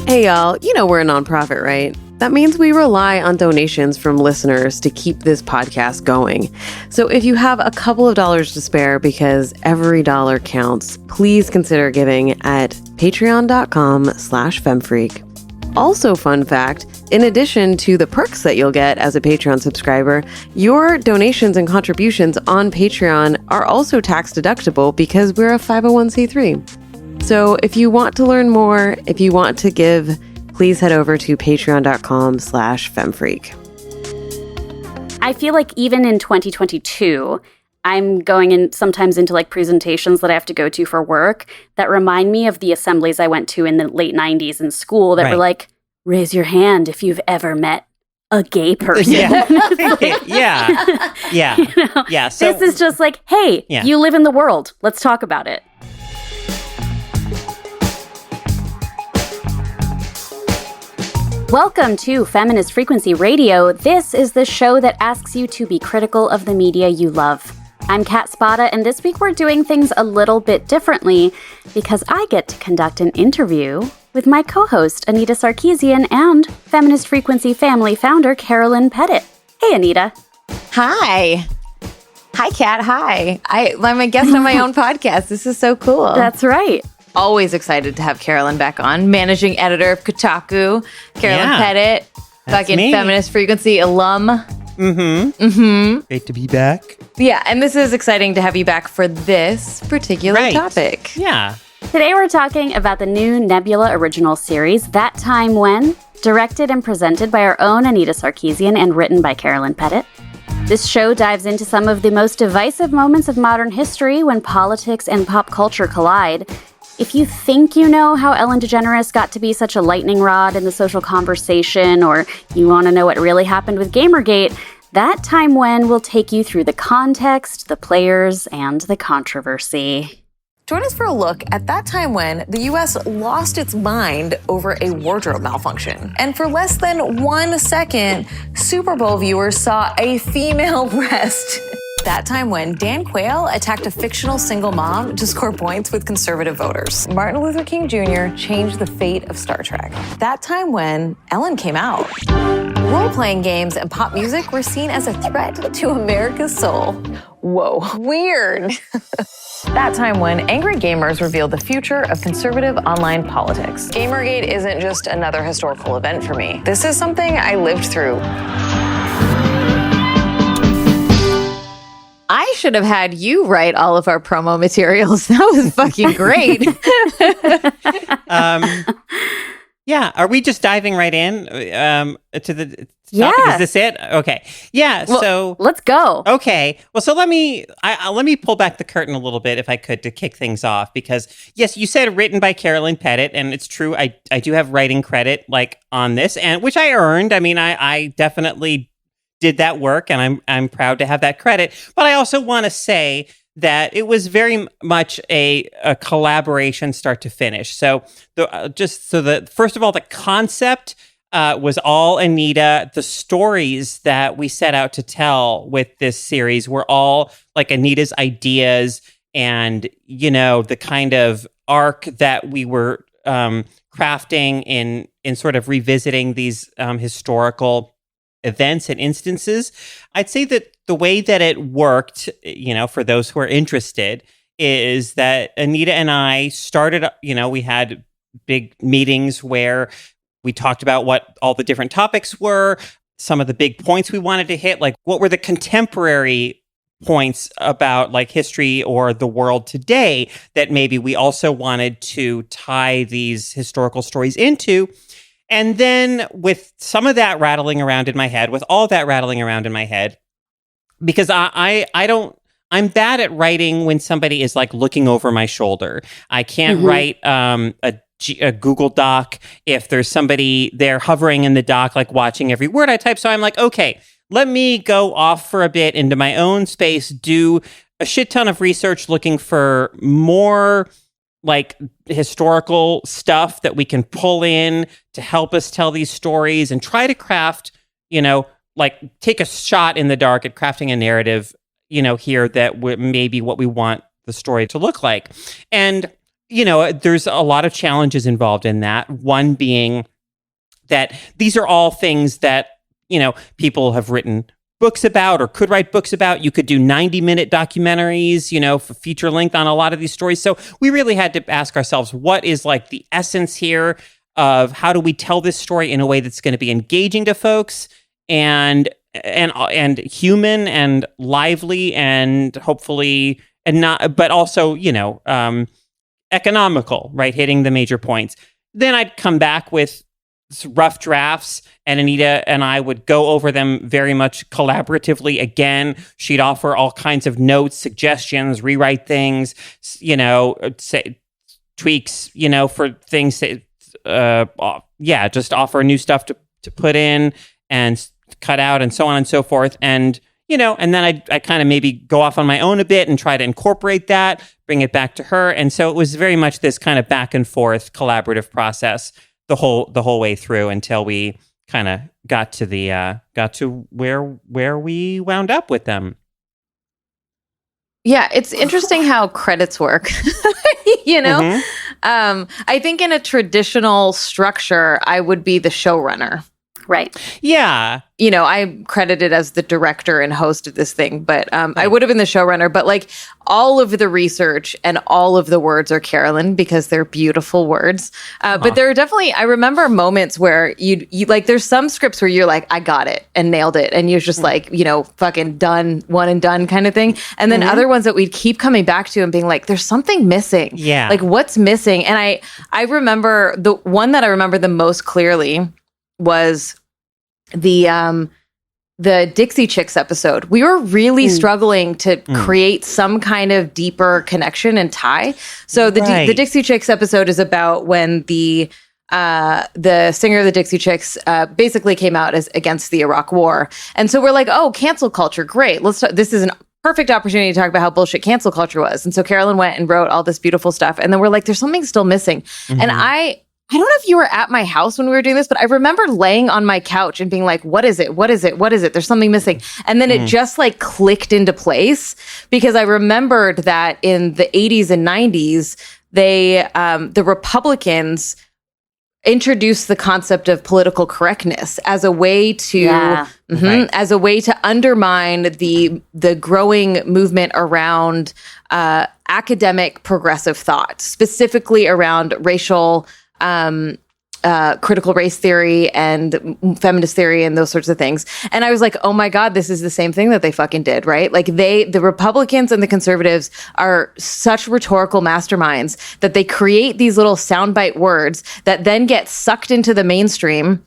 Hey y'all, you know we're a nonprofit, right? That means we rely on donations from listeners to keep this podcast going. So if you have a couple of dollars to spare, because every dollar counts, please consider giving at patreon.com/femfreak. Also, fun fact, in addition to the perks that you'll get as a Patreon subscriber, your donations and contributions on Patreon are also tax deductible because we're a 501c3. So if you want to learn more, if you want to give, please head over to patreon.com/femfreak. I feel like even in 2022, I'm going in sometimes into like presentations that I have to go to for work that remind me of the assemblies I went to in the late 90s in school that were like, raise your hand if you've ever met a gay person. Yeah. You know? Yeah. So, this is just like, hey, you live in the world. Let's talk about it. Welcome to Feminist Frequency Radio. This is the show that asks you to be critical of the media you love. I'm Kat Spada, and this week we're doing things a little bit differently because I get to conduct an interview with my co-host, Anita Sarkeesian, and Feminist Frequency family founder, Carolyn Petit. Hey, Anita. Hi. Hi, Kat. Hi. I'm a guest on my own podcast. This is so cool. That's right. Always excited to have Carolyn back on. Managing editor of Kotaku, Carolyn Petit, fucking me. Feminist Frequency alum. Great to be back. Yeah, and this is exciting to have you back for this particular topic. Yeah. Today we're talking about the new Nebula original series, That Time When, directed and presented by our own Anita Sarkeesian and written by Carolyn Petit. This show dives into some of the most divisive moments of modern history when politics and pop culture collide. If you think you know how Ellen DeGeneres got to be such a lightning rod in the social conversation, or you want to know what really happened with Gamergate, That Time When will take you through the context, the players, and the controversy. Join us for a look at that time when the U.S. lost its mind over a wardrobe malfunction. And for less than 1 second, Super Bowl viewers saw a female breast. That time when Dan Quayle attacked a fictional single mom to score points with conservative voters. Martin Luther King Jr. changed the fate of Star Trek. That time when Ellen came out. Role-playing games and pop music were seen as a threat to America's soul. Whoa, weird. That time when angry gamers revealed the future of conservative online politics. Gamergate isn't just another historical event for me. This is something I lived through. I should have had you write all of our promo materials. That was fucking great. Yeah. Are we just diving right in to the Yeah. topic? Is this it? Okay. Yeah. Well, so let's go. Okay. Well, so let me pull back the curtain a little bit, if I could, to kick things off, because yes, you said written by Carolyn Petit, and it's true. I do have writing credit like on this, and which I earned. I mean, I definitely did that work, and I'm proud to have that credit. But I also want to say that it was very much a collaboration, start to finish. So first of all, the concept was all Anita. The stories that we set out to tell with this series were all like Anita's ideas, and the kind of arc that we were crafting in sort of revisiting these historical events and instances. I'd say that the way that it worked, for those who are interested, is that Anita and I started, we had big meetings where we talked about what all the different topics were, some of the big points we wanted to hit, like what were the contemporary points about like history or the world today that maybe we also wanted to tie these historical stories into. And then with some of that rattling around in my head, because I'm bad at writing when somebody is like looking over my shoulder. I can't write a Google Doc if there's somebody there hovering in the doc, like watching every word I type. So I'm like, okay, let me go off for a bit into my own space, do a shit ton of research looking for more like historical stuff that we can pull in to help us tell these stories and try to craft, like take a shot in the dark at crafting a narrative, here that maybe what we want the story to look like. And there's a lot of challenges involved in that. One being that these are all things that, people have written books about or could write books about. You could do 90-minute documentaries, for feature length on a lot of these stories. So we really had to ask ourselves, what is like the essence here of how do we tell this story in a way that's going to be engaging to folks and human and lively and hopefully and not, but also, economical, right? Hitting the major points. Then I'd come back with rough drafts, and Anita and I would go over them very much collaboratively. Again, she'd offer all kinds of notes, suggestions, rewrite things, say tweaks, for things that, just offer new stuff to put in and cut out and so on and so forth. And, and then I kind of maybe go off on my own a bit and try to incorporate that, bring it back to her. And so it was very much this kind of back and forth collaborative process the whole way through until we kind of got to where we wound up with them. Yeah, it's interesting how credits work. Mm-hmm. I think in a traditional structure, I would be the showrunner. Right. Yeah. I'm credited as the director and host of this thing, but I would have been the showrunner. But like all of the research and all of the words are Carolyn because they're beautiful words. But there are definitely, I remember moments where you like, there's some scripts where you're like, I got it and nailed it. And you're just like, fucking done, one and done kind of thing. And then other ones that we'd keep coming back to and being like, there's something missing. Yeah. Like what's missing? And I remember the one that I remember the most clearly was the Dixie Chicks episode. We were really struggling to create some kind of deeper connection and tie. So the Dixie Chicks episode is about when the singer of the Dixie Chicks basically came out as against the Iraq War. And so we're like, oh, cancel culture, great. This is an perfect opportunity to talk about how bullshit cancel culture was. And so Carolyn went and wrote all this beautiful stuff. And then we're like, there's something still missing. And I don't know if you were at my house when we were doing this, but I remember laying on my couch and being like, what is it? What is it? What is it? There's something missing. And then it just like clicked into place because I remembered that in the 80s and 90s, the Republicans introduced the concept of political correctness as a way to as a way to undermine the growing movement around academic progressive thought, specifically around racial critical race theory and feminist theory and those sorts of things. And I was like, oh my God, this is the same thing that they fucking did, right? Like the Republicans and the conservatives are such rhetorical masterminds that they create these little soundbite words that then get sucked into the mainstream,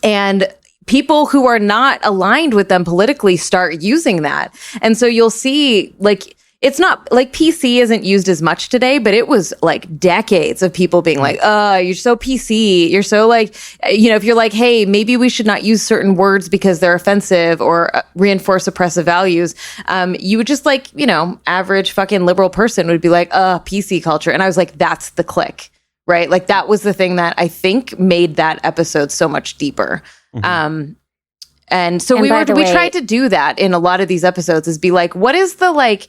and people who are not aligned with them politically start using that. And so you'll see, like, it's not like PC isn't used as much today, but it was like decades of people being like, oh, you're so PC. You're so like, if you're like, hey, maybe we should not use certain words because they're offensive or reinforce oppressive values. You would just like, average fucking liberal person would be like, PC culture. And I was like, that's the click, right? Like that was the thing that I think made that episode so much deeper. And so we tried to do that in a lot of these episodes, is be like, what is the like,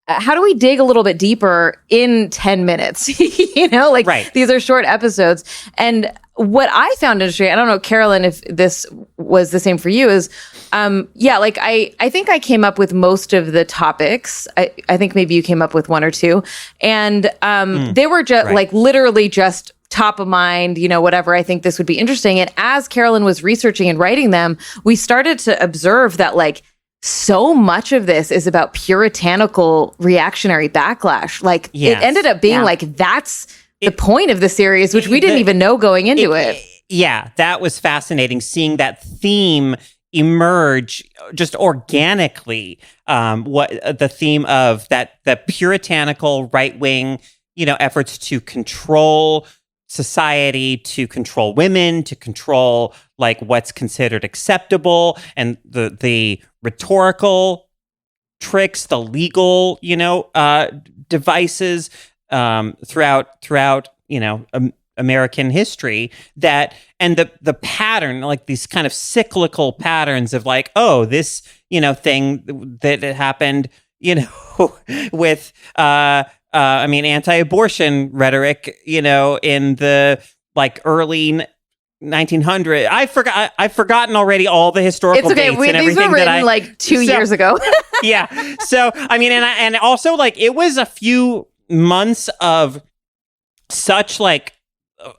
how do we dig a little bit deeper in 10 minutes? These are short episodes. And what I found interesting, I don't know, Carolyn, if this was the same for you, is, I think I came up with most of the topics. I think maybe you came up with one or two. And they were just like literally just top of mind, whatever, I think this would be interesting. And as Carolyn was researching and writing them, we started to observe that like, so much of this is about puritanical reactionary backlash. Like it ended up being like, that's the point of the series, which we didn't even know going into it. Yeah, that was fascinating, seeing that theme emerge just organically. What the theme of the puritanical right-wing, efforts to control society, to control women, to control like what's considered acceptable, and the rhetorical tricks, the legal, devices throughout American history, that, and the pattern, like these kind of cyclical patterns of like, oh, this thing that happened with anti-abortion rhetoric, in the early 1900. I've forgotten already all the historical dates and everything. These were written 2 years ago. Yeah. So and also it was a few months of such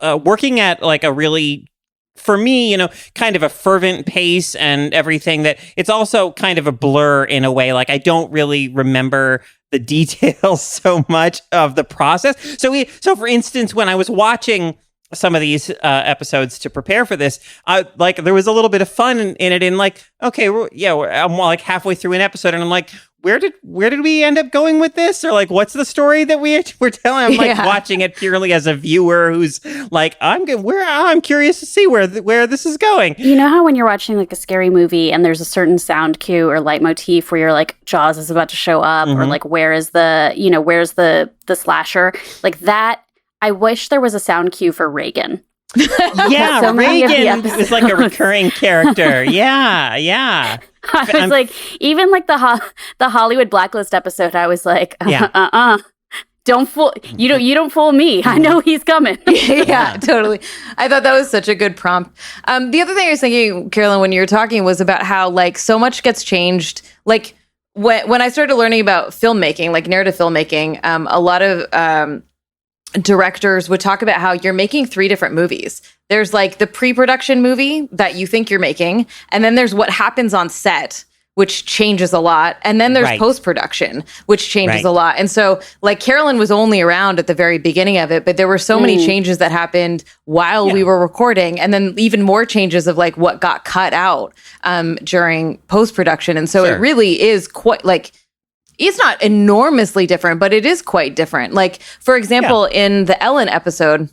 working at a really, for me, kind of a fervent pace and everything, that it's also kind of a blur in a way. I don't really remember the details so much of the process. So for instance, when I was watching some of these episodes to prepare for this, there was a little bit of fun in it. I'm halfway through an episode, and I'm like, where did we end up going with this? Or what's the story that we're telling? I'm watching it purely as a viewer who's I'm curious to see where this is going. You know how when you're watching a scary movie and there's a certain sound cue or leitmotif where you're Jaws is about to show up, or where's the slasher, that. I wish there was a sound cue for Reagan. Yeah, so Reagan was a recurring character. Yeah. I was even the Hollywood Blacklist episode, I was don't fool you don't fool me. I know he's coming. Yeah, totally. I thought that was such a good prompt. The other thing I was thinking, Carolyn, when you were talking, was about how so much gets changed. When I started learning about filmmaking, narrative filmmaking, a lot of directors would talk about how you're making 3 different movies. There's the pre-production movie that you think you're making, and then there's what happens on set, which changes a lot, and then there's post-production, which changes a lot. And so Carolyn was only around at the very beginning of it, but there were so many changes that happened while we were recording, and then even more changes of what got cut out during post-production. And so it really is quite it's not enormously different, but it is quite different. For example, in the Ellen episode,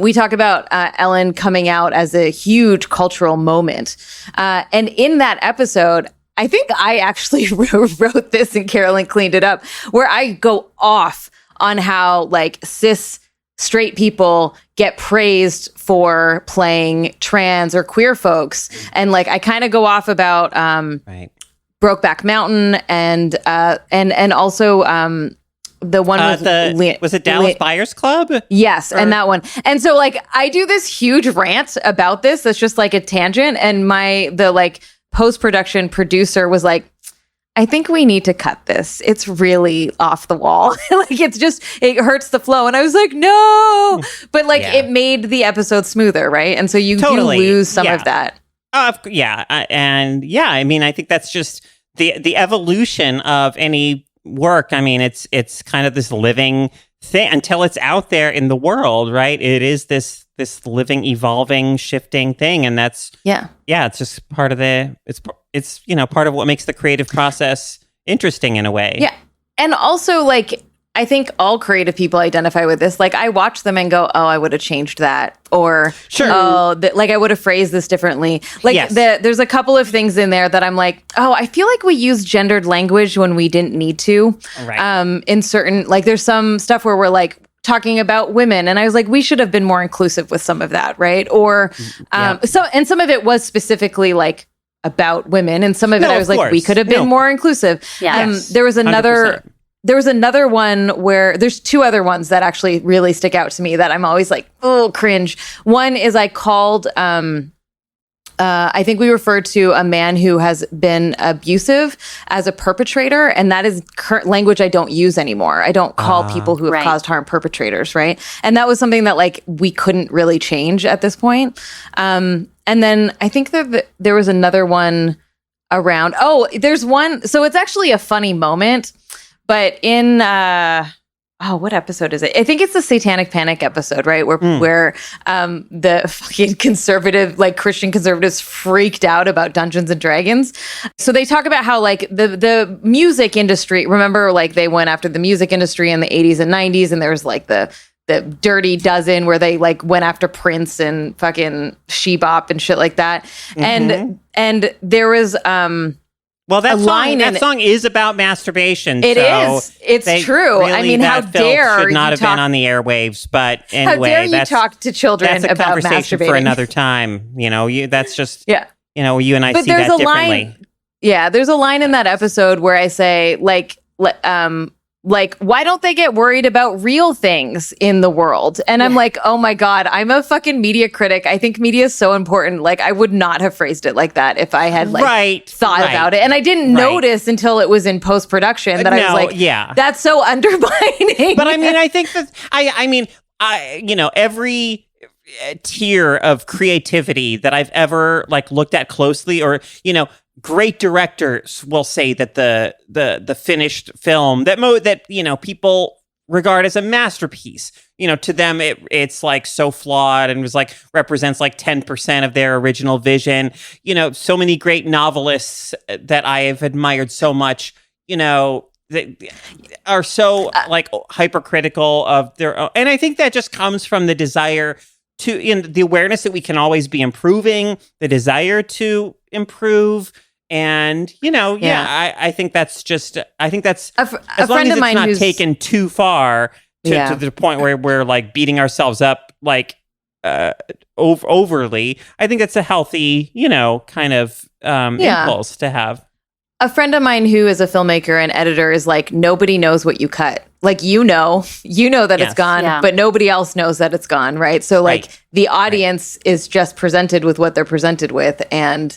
we talk about Ellen coming out as a huge cultural moment. And in that episode, I think I actually wrote this and Carolyn cleaned it up, where I go off on how cis straight people get praised for playing trans or queer folks. And I kind of go off about Brokeback Mountain and also the one was it Dallas Buyers Club? Yes, and that one. And so I do this huge rant about this that's just a tangent, and the post-production producer was I think we need to cut this. It's really off the wall. It hurts the flow. And I was no. But it made the episode smoother, right? And so you do lose some of that. I think that's just the evolution of any work. It's kind of this living thing until it's out there in the world, right? It is this living, evolving, shifting thing, and that's it's just part of it's part of what makes the creative process interesting in a way. Yeah, and also I think all creative people identify with this. I watch them and go, oh, I would have changed that. Or, oh, I would have phrased this differently. There's a couple of things in there that I'm I feel we use gendered language when we didn't need to. Right. In certain, there's some stuff where we're talking about women. And I was we should have been more inclusive with some of that, right? Or, and some of it was specifically about women. And some of it I was we could have been more inclusive. Yeah. There was another... 100%. There was another one where there's 2 other ones that actually really stick out to me that I'm always oh, cringe. One is I called, I think we referred to a man who has been abusive as a perpetrator. And that is current language I don't use anymore. I don't call people who have caused harm perpetrators, right? And that was something that we couldn't really change at this point. And then I think that there was another one around, there's one. So it's actually a funny moment. But in what episode is it? I think it's the Satanic Panic episode, right? Where the fucking conservative, Christian conservatives freaked out about Dungeons and Dragons. So they talk about how the music industry, remember they went after the music industry in the 80s and 90s, and there was the Dirty Dozen where they went after Prince and fucking She-Bop and shit like that. Mm-hmm. And there was well, that song is about masturbation. It is. It's true. Really, how dare should not have been on the airwaves. But anyway, how dare you talk to children about conversation masturbating for another time. That's just you and I but see that differently. There's a line in that episode where I say like, why don't they get worried about real things in the world? And I'm like, oh my God, I'm a fucking media critic. I think media is so important. Like, I would not have phrased it like that if I had thought about it. And I didn't notice until it was in post-production that I was like, that's so undermining. But I mean, I think that, every tier of creativity that I've ever like looked at closely, or, great directors will say that the finished film that people regard as a masterpiece, to them it's like so flawed and was like represents like 10% of their original vision. So many great novelists that I have admired so much, they are so like hypercritical of their own. And I think that just comes from the desire to, the awareness that we can always be improving, the desire to improve. And, I think that's just, I think that's, as long as it's not taken too far to the point where we're like beating ourselves up, like, overly, I think that's a healthy, kind of, impulse to have. A friend of mine who is a filmmaker and editor is like, nobody knows what you cut. Like, you know that it's gone, but nobody else knows that it's gone. Right. So like the audience is just presented with what they're presented with. And,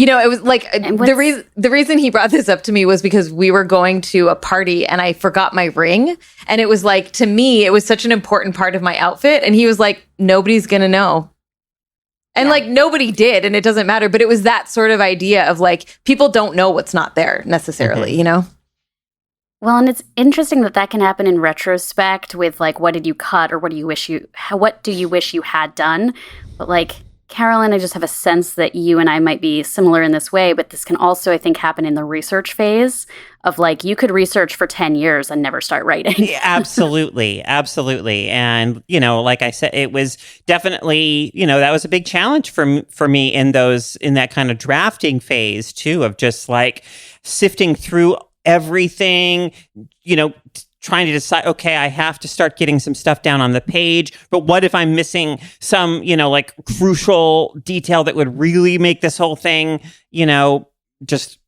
it was like the reason he brought this up to me was because we were going to a party and I forgot my ring. And it was like, to me, it was such an important part of my outfit. And he was like, nobody's going to know. And like nobody did. And it doesn't matter. But it was that sort of idea of like, people don't know what's not there necessarily, Well, and it's interesting that can happen in retrospect with like, what did you cut or what do you wish you had done? But like, Carolyn, I just have a sense that you and I might be similar in this way, but this can also, I think, happen in the research phase of like, you could research for 10 years and never start writing. Yeah, absolutely. Absolutely. And, like I said, it was definitely, that was a big challenge for me in that kind of drafting phase too, of just like sifting through everything, trying to decide, okay, I have to start getting some stuff down on the page, but what if I'm missing some, like crucial detail that would really make this whole thing, just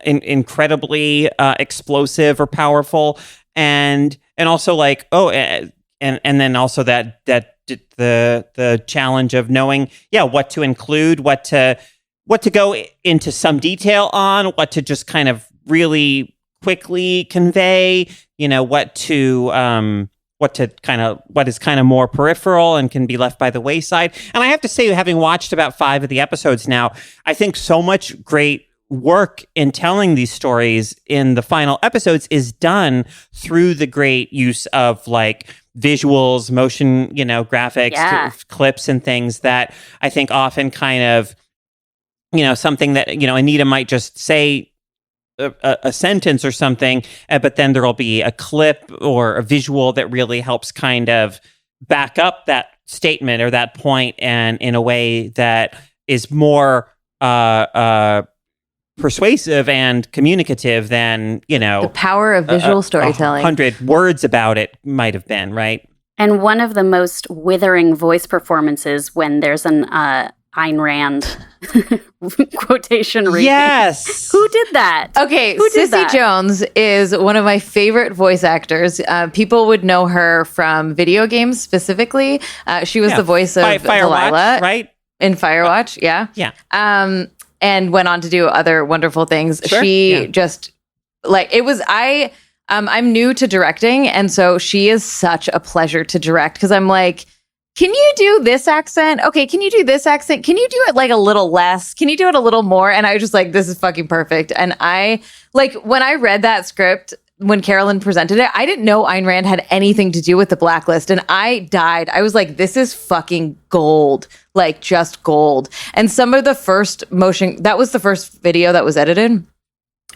incredibly explosive or powerful, and also like, and then also that the challenge of knowing, what to include, what to go into some detail on, what to just kind of really quickly convey, what is kind of more peripheral and can be left by the wayside. And I have to say, having watched about 5 of the episodes now, I think so much great work in telling these stories in the final episodes is done through the great use of like visuals, motion, graphics, clips and things that I think often kind of, something that, Anita might just say a sentence or something, but then there'll be a clip or a visual that really helps kind of back up that statement or that point, and in a way that is more persuasive and communicative than, the power of visual storytelling. 100 words about it might have been, right? And one of the most withering voice performances when there's an Ayn Rand quotation reading. Yes. Who did that? Okay, Sissy Jones is one of my favorite voice actors. People would know her from video games specifically. She was the voice of Delilah, right? In Firewatch, yeah. And went on to do other wonderful things. Sure. She just like it was. I'm new to directing, and so she is such a pleasure to direct because I'm like, can you do this accent? Okay, can you do this accent? Can you do it like a little less? Can you do it a little more? And I was just like, this is fucking perfect. And I like when I read that script, when Carolyn presented it, I didn't know Ayn Rand had anything to do with the Blacklist. And I died. I was like, this is fucking gold, like just gold. And some of the first that was the first video that was edited,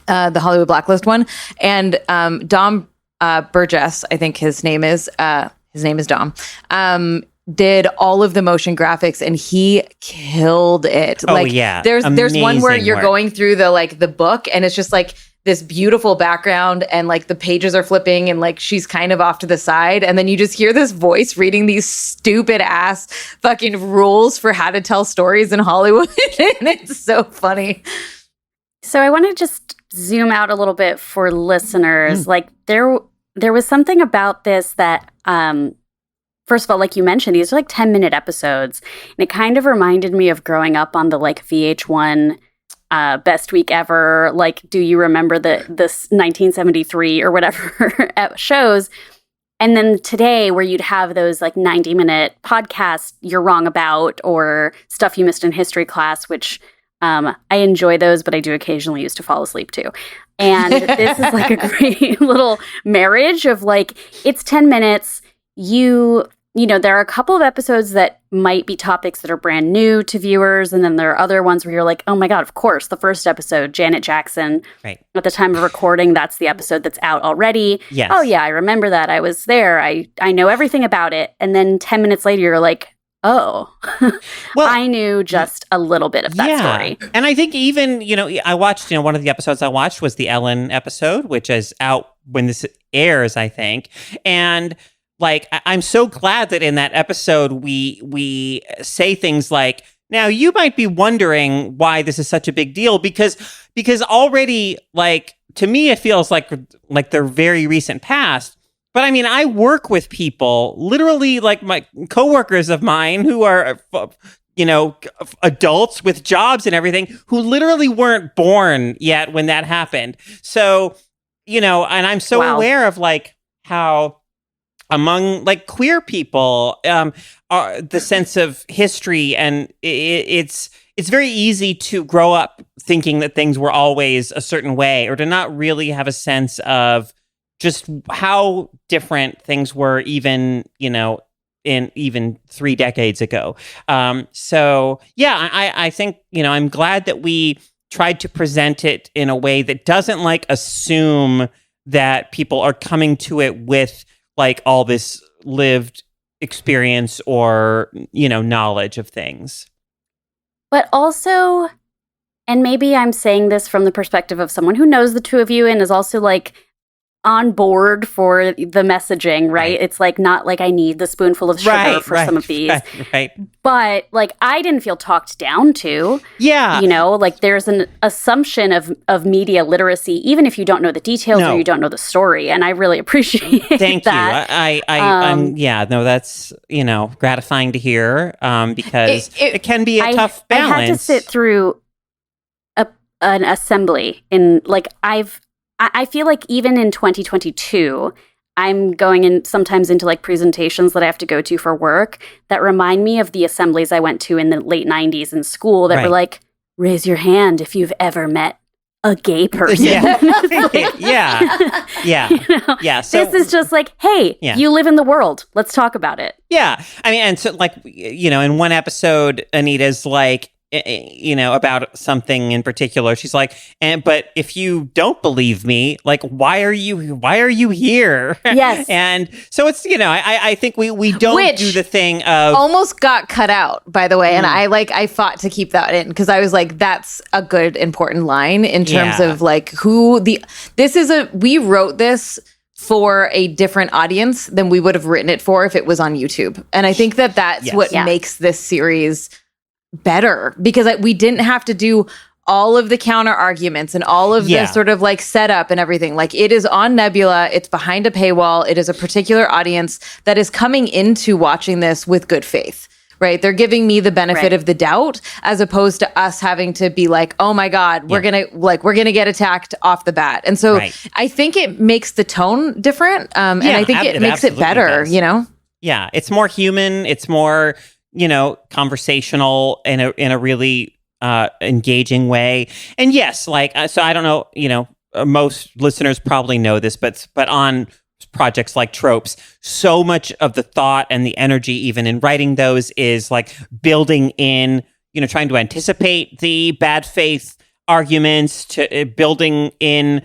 the Hollywood Blacklist one. And Dom Burgess, I think his name is Dom, did all of the motion graphics and he killed it. Oh, like, yeah. There's one where you're going through the book and it's just like this beautiful background and like the pages are flipping and like she's kind of off to the side. And then you just hear this voice reading these stupid ass fucking rules for how to tell stories in Hollywood. And it's so funny. So I want to just zoom out a little bit for listeners. Like there was something about this that, first of all, like you mentioned, these are like 10-minute episodes. And it kind of reminded me of growing up on the like VH1 Best Week Ever. Like, do you remember this 1973 or whatever shows? And then today where you'd have those like 90-minute podcasts you're wrong about or stuff you missed in history class, which I enjoy those, but I do occasionally used to fall asleep too. And this is like a great little marriage of like, it's 10 minutes. You know, there are a couple of episodes that might be topics that are brand new to viewers. And then there are other ones where you're like, oh my God, of course, the first episode, Janet Jackson. Right. At the time of recording, that's the episode that's out already. Yes. Oh yeah, I remember that. I was there. I know everything about it. And then 10 minutes later, you're like, oh, well, I knew just a little bit of that story. And I think even, I watched, one of the episodes I watched was the Ellen episode, which is out when this airs, I think. And like, I'm so glad that in that episode, we say things like, now you might be wondering why this is such a big deal, because already, like, to me, it feels like they're very recent past. But I mean, I work with people, literally like my coworkers of mine who are, adults with jobs and everything, who literally weren't born yet when that happened. So, and I'm so aware of like how among like queer people, the sense of history, and it's very easy to grow up thinking that things were always a certain way, or to not really have a sense of just how different things were even 3 decades ago. So yeah, I think, I'm glad that we tried to present it in a way that doesn't like assume that people are coming to it with like all this lived experience or, knowledge of things. But also, and maybe I'm saying this from the perspective of someone who knows the two of you and is also like on board for the messaging, right? It's like not like I need the spoonful of sugar for some of these. Right. But like I didn't feel talked down to. Yeah. Like there's an assumption of media literacy, even if you don't know the details or you don't know the story. And I really appreciate Thank that. you. That's, gratifying to hear because it can be a tough balance. I had to sit through an assembly in like I feel like even in 2022, I'm going in sometimes into like presentations that I have to go to for work that remind me of the assemblies I went to in the late 90s in school that were like, raise your hand if you've ever met a gay person. Yeah. So this is just like, hey, you live in the world. Let's talk about it. Yeah. I mean, and so like, in one episode, Anita's like, about something in particular. She's like, but if you don't believe me, like, why are you here? Yes. And so it's, I think we don't do the thing of almost got cut out, by the way. And I fought to keep that in because I was like, that's a good, important line in terms of like we wrote this for a different audience than we would have written it for if it was on YouTube. And I think that's what makes this series better, because we didn't have to do all of the counter arguments and all of the sort of like setup and everything. Like it is on Nebula, it's behind a paywall, it is a particular audience that is coming into watching this with good faith, right? They're giving me the benefit of the doubt as opposed to us having to be like, oh my God, we're gonna get attacked off the bat. And so I think it makes the tone different. And I think it makes it better, Yeah, it's more human, it's more conversational in a really engaging way. And yes, like, so I don't know, most listeners probably know this, but on projects like Tropes, so much of the thought and the energy even in writing those is like building in, trying to anticipate the bad faith arguments, to building in,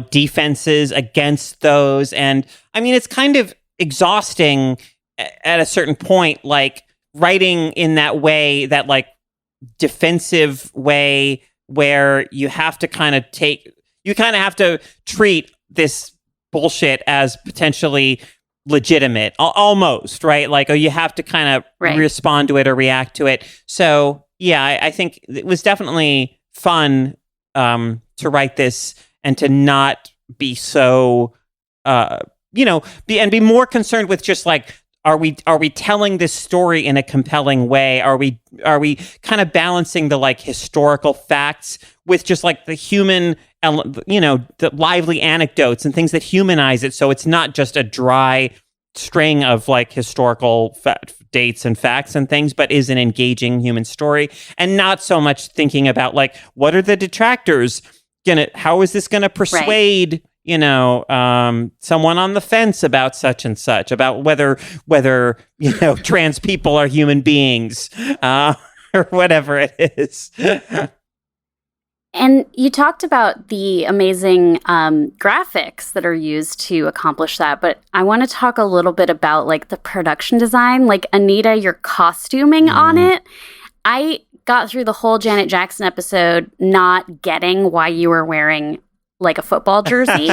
defenses against those. And I mean, it's kind of exhausting at a certain point, like, writing in that way, that like defensive way where you have to kind of have to treat this bullshit as potentially legitimate, almost, right? Like, you have to kind of respond to it or react to it. So yeah, I think it was definitely fun to write this and to not be so, be more concerned with just like, are we telling this story in a compelling way? Are we kind of balancing the like historical facts with just like the human, the lively anecdotes and things that humanize it, so it's not just a dry string of like historical dates and facts and things, but is an engaging human story, and not so much thinking about like, what are the detractors how is this gonna persuade someone on the fence about such and such, about whether trans people are human beings, or whatever it is. And you talked about the amazing graphics that are used to accomplish that, but I want to talk a little bit about like the production design. Like, Anita, your costuming on it. I got through the whole Janet Jackson episode not getting why you were wearing like a football jersey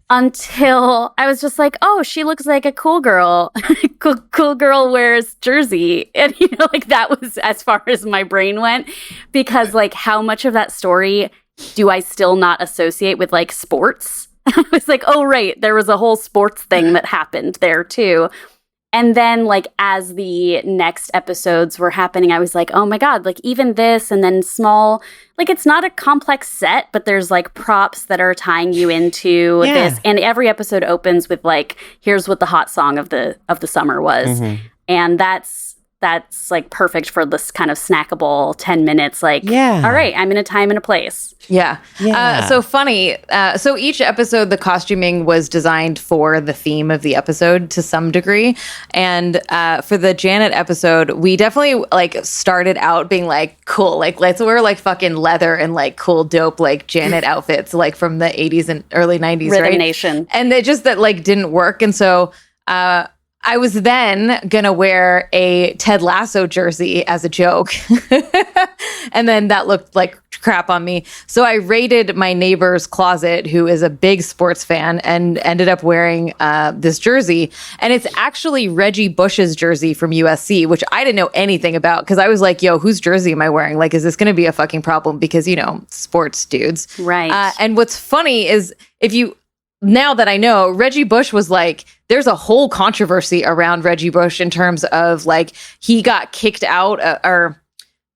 until I was just like, oh, she looks like a cool girl. cool girl wears jersey. And, like that was as far as my brain went, because like how much of that story do I still not associate with like sports? I was like, oh, right. There was a whole sports thing that happened there too. And then, like, as the next episodes were happening, I was like, oh my God, like, even this, and then small, like, it's not a complex set, but there's, like, props that are tying you into this. And every episode opens with, like, here's what the hot song of the summer was. Mm-hmm. And that's like perfect for this kind of snackable 10 minutes. Like, all right, I'm in a time and a place. Yeah. So funny. So each episode, the costuming was designed for the theme of the episode to some degree. And for the Janet episode, we definitely like started out being like, cool, like let's wear like fucking leather and like cool, dope, like Janet outfits, like from the 80s and early 90s, Rhythm right? Nation. And it just that like didn't work. And so I was then going to wear a Ted Lasso jersey as a joke. And then that looked like crap on me. So I raided my neighbor's closet, who is a big sports fan, and ended up wearing this jersey. And it's actually Reggie Bush's jersey from USC, which I didn't know anything about, because I was like, yo, whose jersey am I wearing? Like, is this going to be a fucking problem? Because, sports dudes. Right. And what's funny is now that I know, Reggie Bush was like, there's a whole controversy around Reggie Bush in terms of like, he got kicked out or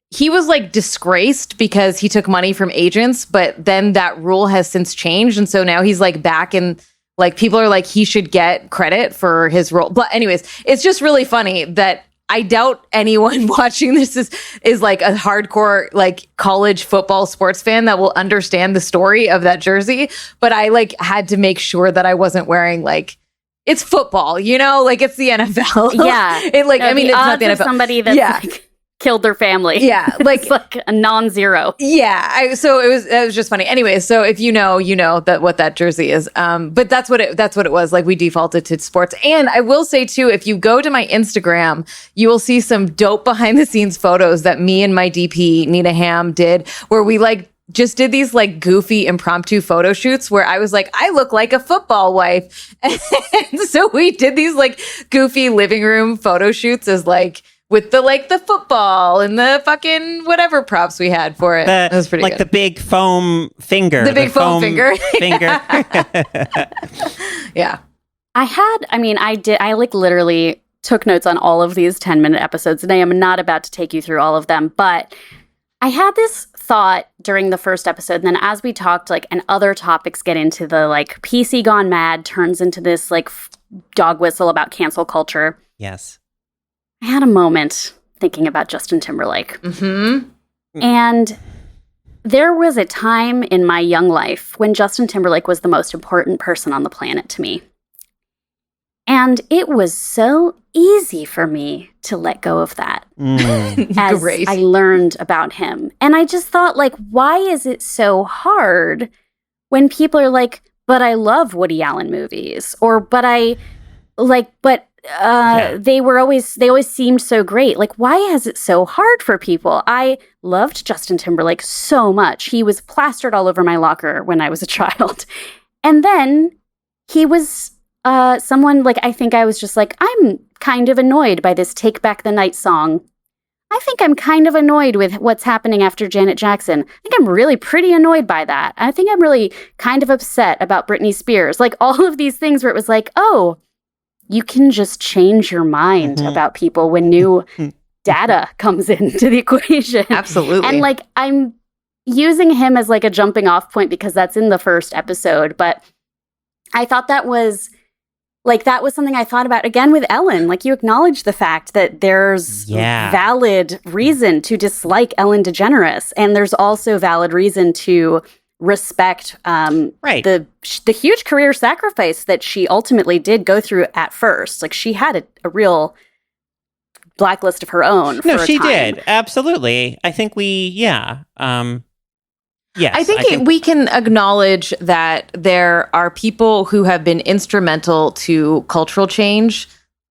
he was like disgraced because he took money from agents, but then that rule has since changed. And so now he's like back and like people are like, he should get credit for his role. But anyways, it's just really funny that I doubt anyone watching this is like a hardcore like college football sports fan that will understand the story of that jersey. But I like had to make sure that I wasn't wearing like, it's football, like it's the NFL. Yeah. It like, I mean, it's not the NFL. Somebody that's like killed their family. Yeah. Like, it's like a non-zero. Yeah. So it was just funny. Anyway, so if you know that what that jersey is. But that's what it was. Like, we defaulted to sports. And I will say too, if you go to my Instagram, you will see some dope behind the scenes photos that me and my DP, Nina Ham, did, where we like just did these like goofy impromptu photo shoots where I was like, I look like a football wife. And so we did these like goofy living room photo shoots as like, with the football and the fucking whatever props we had for it. That was pretty like good. The big foam finger. The big foam finger. Yeah. I like literally took notes on all of these 10-minute episodes, and I am not about to take you through all of them, but I had this thought during the first episode, and then as we talked, like, and other topics get into the, like, PC gone mad turns into this, like, dog whistle about cancel culture. Yes. I had a moment thinking about Justin Timberlake. Mm-hmm. And there was a time in my young life when Justin Timberlake was the most important person on the planet to me. And it was so easy for me to let go of that as Great. I learned about him. And I just thought, like, why is it so hard when people are like, but I love Woody Allen movies, or but I like, but they always seemed so great. Like, why is it so hard for people? I loved Justin Timberlake so much. He was plastered all over my locker when I was a child. And then he was someone, like, I think I was just like, I'm kind of annoyed by this Take Back the Night song. I think I'm kind of annoyed with what's happening after Janet Jackson. I think I'm really pretty annoyed by that. I think I'm really kind of upset about Britney Spears. Like all of these things where it was like, oh, you can just change your mind about people when new data comes into the equation. Absolutely. And like, I'm using him as like a jumping off point because that's in the first episode. But I thought that was something I thought about again with Ellen. Like, you acknowledge the fact that there's valid reason to dislike Ellen DeGeneres. And there's also valid reason to respect the huge career sacrifice that she ultimately did go through at first. Like, she had a real blacklist of her own. No, she did. Absolutely. I think yes. I think we can acknowledge that there are people who have been instrumental to cultural change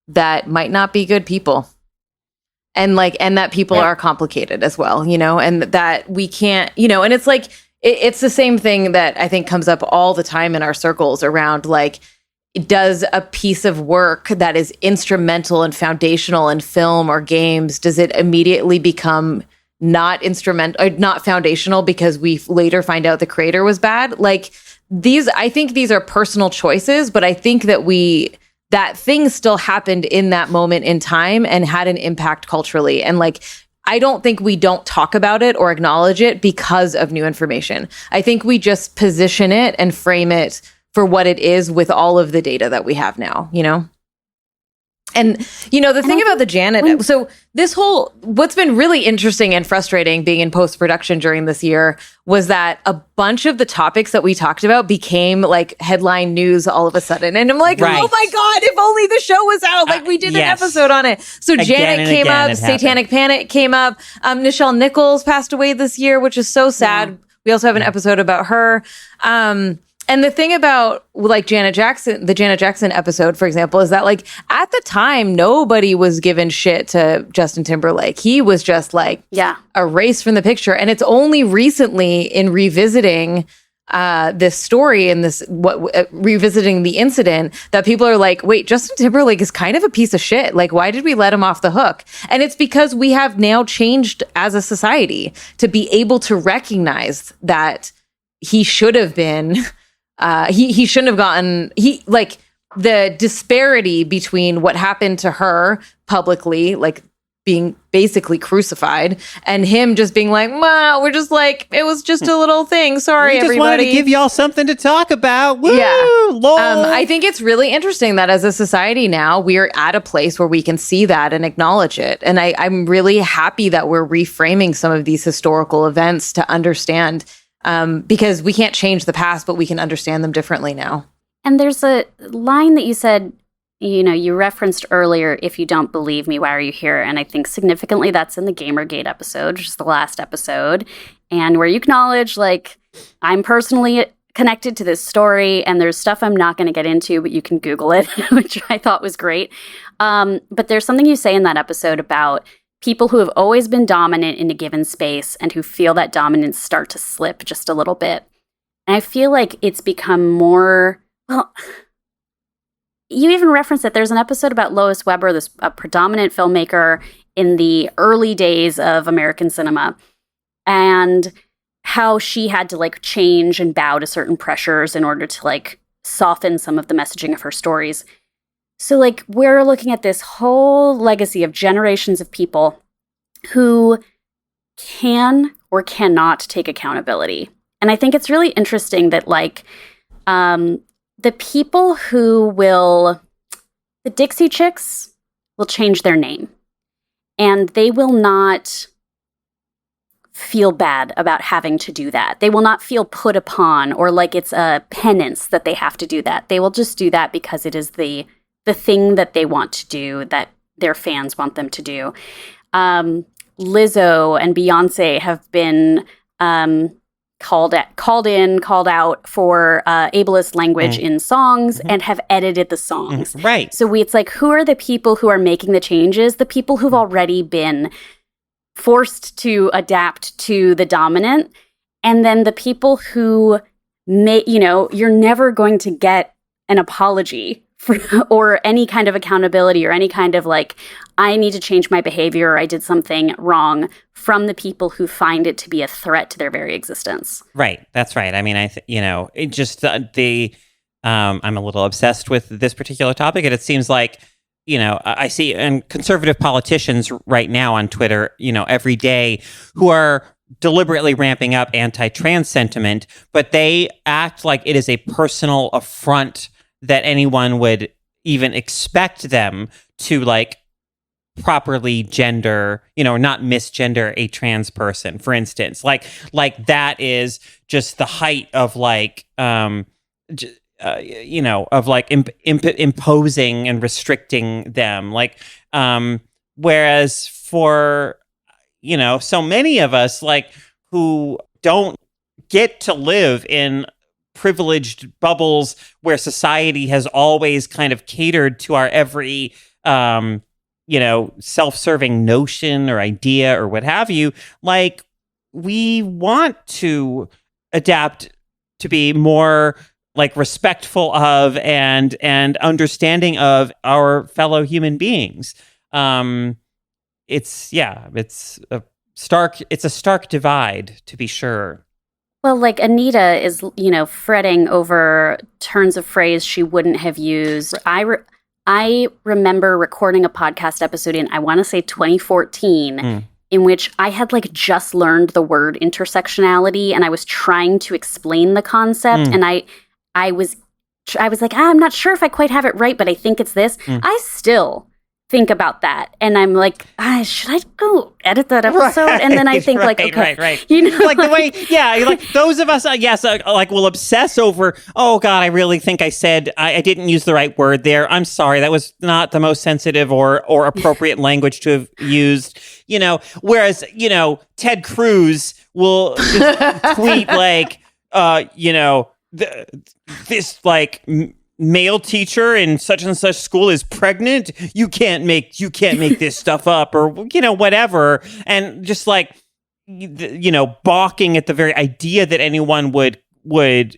that might not be good people. And that people are complicated as well, and that we can't, and it's like, it's the same thing that I think comes up all the time in our circles around, like, does a piece of work that is instrumental and foundational in film or games, does it immediately become not instrumental or not foundational because we later find out the creator was bad? Like, I think these are personal choices, but I think that thing still happened in that moment in time and had an impact culturally. And like, I don't think we don't talk about it or acknowledge it because of new information. I think we just position it and frame it for what it is with all of the data that we have now, And, the thing about the Janet, so what's been really interesting and frustrating being in post-production during this year was that a bunch of the topics that we talked about became like headline news all of a sudden. And I'm like, oh my God, if only the show was out. Like, we did an episode on it. So Janet came up, Satanic Panic came up. Nichelle Nichols passed away this year, which is so sad. Yeah. We also have an episode about her. And the thing about like Janet Jackson, the Janet Jackson episode, for example, is that like at the time, nobody was giving shit to Justin Timberlake. He was just like erased from the picture. And it's only recently in revisiting this story and revisiting the incident that people are like, wait, Justin Timberlake is kind of a piece of shit. Like, why did we let him off the hook? And it's because we have now changed as a society to be able to recognize that he should have been... he shouldn't have gotten, the disparity between what happened to her publicly, like being basically crucified, and him just being like, we're just like, it was just a little thing. Sorry, everybody. We just wanted to give y'all something to talk about. Woo! Yeah. Lol. I think it's really interesting that as a society now, we're at a place where we can see that and acknowledge it. And I'm really happy that we're reframing some of these historical events to understand because we can't change the past, but we can understand them differently now. And there's a line that you said, you referenced earlier, if you don't believe me, why are you here? And I think significantly that's in the Gamergate episode, which is the last episode, and where you acknowledge, like, I'm personally connected to this story, and there's stuff I'm not going to get into, but you can Google it, which I thought was great. But there's something you say in that episode about people who have always been dominant in a given space and who feel that dominance start to slip just a little bit. And I feel like it's become more, you even referenced that there's an episode about Lois Weber, a predominant filmmaker in the early days of American cinema, and how she had to like change and bow to certain pressures in order to like soften some of the messaging of her stories. So, like, we're looking at this whole legacy of generations of people who can or cannot take accountability. And I think it's really interesting that, like, the people who the Dixie Chicks will change their name. And they will not feel bad about having to do that. They will not feel put upon or like it's a penance that they have to do that. They will just do that because it is the thing that they want to do, that their fans want them to do. Lizzo and Beyonce have been called out for ableist language in songs and have edited the songs. Right. So it's like, who are the people who are making the changes? The people who've already been forced to adapt to the dominant. And then the people who you're never going to get an apology or any kind of accountability or any kind of like, I need to change my behavior or I did something wrong from the people who find it to be a threat to their very existence. Right. That's right. I mean, it just, I'm a little obsessed with this particular topic, and it seems like, I see and conservative politicians right now on Twitter, every day who are deliberately ramping up anti-trans sentiment, but they act like it is a personal affront that anyone would even expect them to like properly gender, not misgender a trans person, for instance. Like that is just the height of like, of like imposing and restricting them. Like, whereas for, so many of us like who don't get to live in privileged bubbles where society has always kind of catered to our every, self-serving notion or idea or what have you, like we want to adapt to be more like respectful of and understanding of our fellow human beings. It's a stark divide, to be sure. Well, like Anita is, fretting over turns of phrase she wouldn't have used. I remember recording a podcast episode in, I want to say 2014, in which I had like just learned the word intersectionality and I was trying to explain the concept. And I was like, I'm not sure if I quite have it right, but I think it's this. I still think about that, and I'm like, should I go edit that episode? Right, and then I think like, okay, right. Like the way, like those of us, like will obsess over. Oh God, I really think I said I didn't use the right word there. I'm sorry, that was not the most sensitive or appropriate language to have used. Whereas Ted Cruz will just tweet like, this like male teacher in such and such school is pregnant. You can't make this stuff up, or whatever, and just like balking at the very idea that anyone would the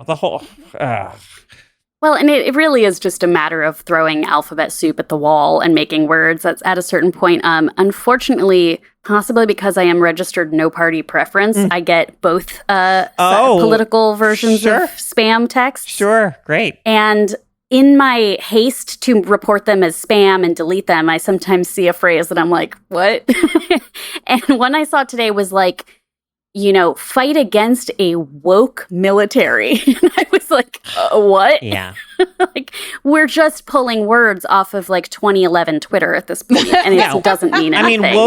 whole. Well, and it really is just a matter of throwing alphabet soup at the wall and making words. That's at a certain point. Unfortunately, possibly because I am registered no party preference, I get both political versions of spam texts. Sure, great. And in my haste to report them as spam and delete them, I sometimes see a phrase that I'm like, what? And one I saw today was like, fight against a woke military. And I was like, what? Yeah. Like, we're just pulling words off of like 2011 Twitter at this point, and it doesn't mean anything. I mean,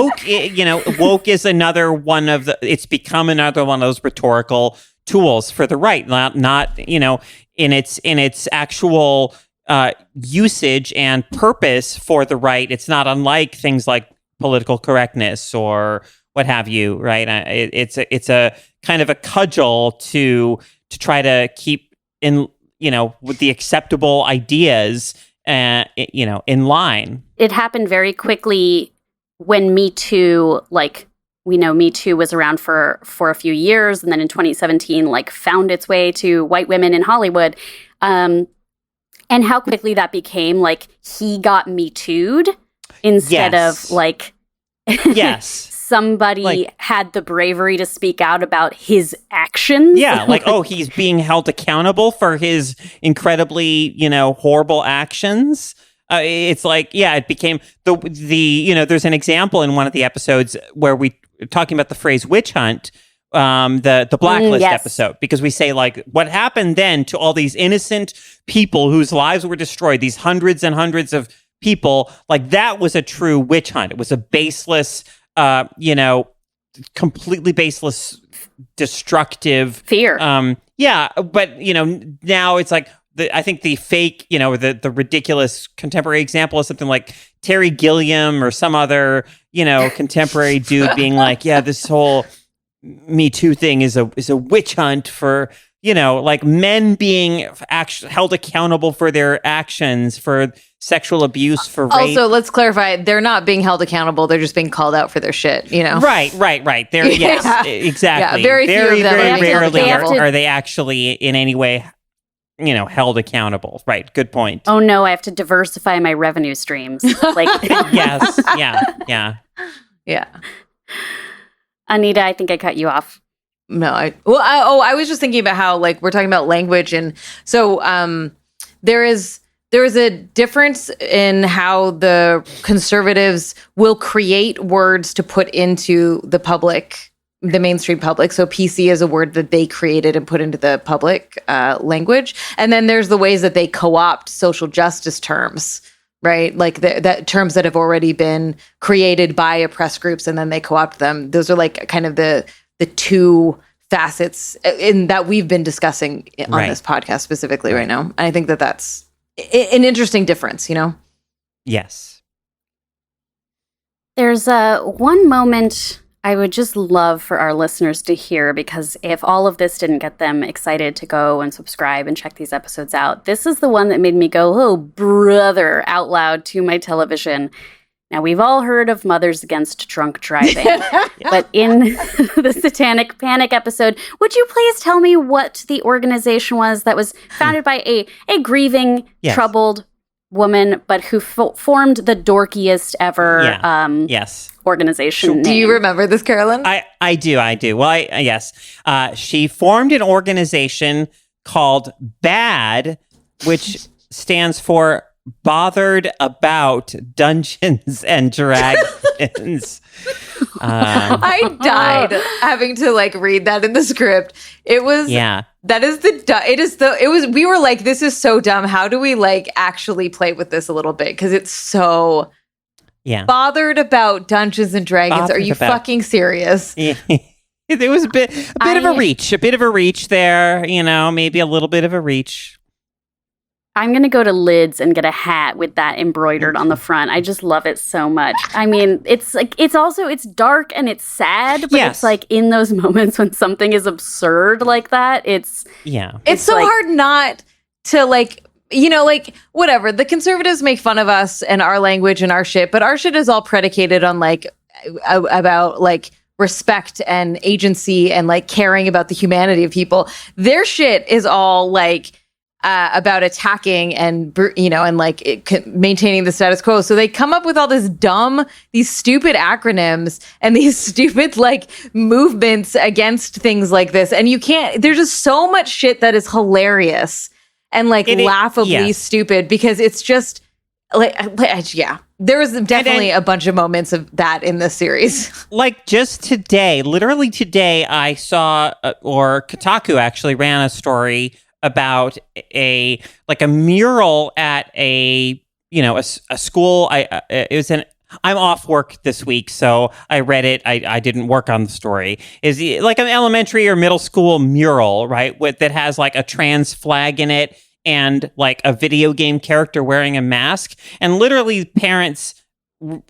woke is another one of it's become another one of those rhetorical tools for the right, not in its actual usage and purpose for the right. It's not unlike things like political correctness or what have you, right? It's a kind of a cudgel to try to keep in, with the acceptable ideas, in line. It happened very quickly when Me Too, like, we know Me Too was around for a few years, and then in 2017, like, found its way to white women in Hollywood. And how quickly that became, like, he got Me Too'd instead of, like... Yes. Somebody had the bravery to speak out about his actions. Yeah, like, he's being held accountable for his incredibly, horrible actions. It's like, it became the there's an example in one of the episodes where we talking about the phrase witch hunt, the Blacklist episode, because we say like, what happened then to all these innocent people whose lives were destroyed, these hundreds and hundreds of people, like that was a true witch hunt. It was a baseless, completely baseless, destructive fear. But now it's like I think the fake, the ridiculous contemporary example is something like Terry Gilliam or some other, contemporary dude being like, this whole Me Too thing is a witch hunt for, like men being held accountable for their actions, for sexual abuse, for rape. Also, let's clarify, they're not being held accountable. They're just being called out for their shit, Right. They're, yes, exactly. Yeah, very few of them very rarely are are they actually in any way held accountable. Right. Good point. Oh no, I have to diversify my revenue streams. Like, Yes. Yeah. Yeah. Anita, I think I cut you off. No, I was just thinking about how, like, we're talking about language, and so there is a difference in how the conservatives will create words to put into the mainstream public. So PC is a word that they created and put into the public language, and then there's the ways that they co-opt social justice terms. Right, like that terms that have already been created by oppressed groups, and then they co-opt them. Those are like kind of the two facets in that we've been discussing on this podcast specifically right now. And I think that that's an interesting difference. Yes. There's one moment I would just love for our listeners to hear, because if all of this didn't get them excited to go and subscribe and check these episodes out, this is the one that made me go, oh, brother, out loud to my television. Now, we've all heard of Mothers Against Drunk Driving, but in the Satanic Panic episode, would you please tell me what the organization was that was founded by a grieving, troubled woman, but who formed the dorkiest ever organization name? Do you remember this, Carolyn? I do. Well, yes. She formed an organization called BAD, which stands for Bothered About Dungeons and Dragons. I died having to read that in the script. It was we were like, this is so dumb. How do we actually play with this a little bit? Because it's so bothered about Dungeons and Dragons. Are you fucking serious? Yeah. There was a bit of a reach there, maybe a little bit of a reach. I'm going to go to Lids and get a hat with that embroidered on the front. I just love it so much. I mean, it's dark and it's sad, but it's like in those moments when something is absurd like that, it's so hard not to whatever. The conservatives make fun of us and our language and our shit, but our shit is all predicated on about respect and agency and caring about the humanity of people. Their shit is all about attacking and maintaining the status quo. So they come up with all these stupid acronyms and these stupid movements against things like this. And there's just so much shit that is hilarious and laughably stupid, because it's just there was definitely a bunch of moments of that in this series. Just literally today, I saw, or Kotaku actually ran a story about a mural at a school. I'm off work this week, so I read it. I didn't work on the story. Is an elementary or middle school mural, right? That has a trans flag in it and a video game character wearing a mask. And literally parents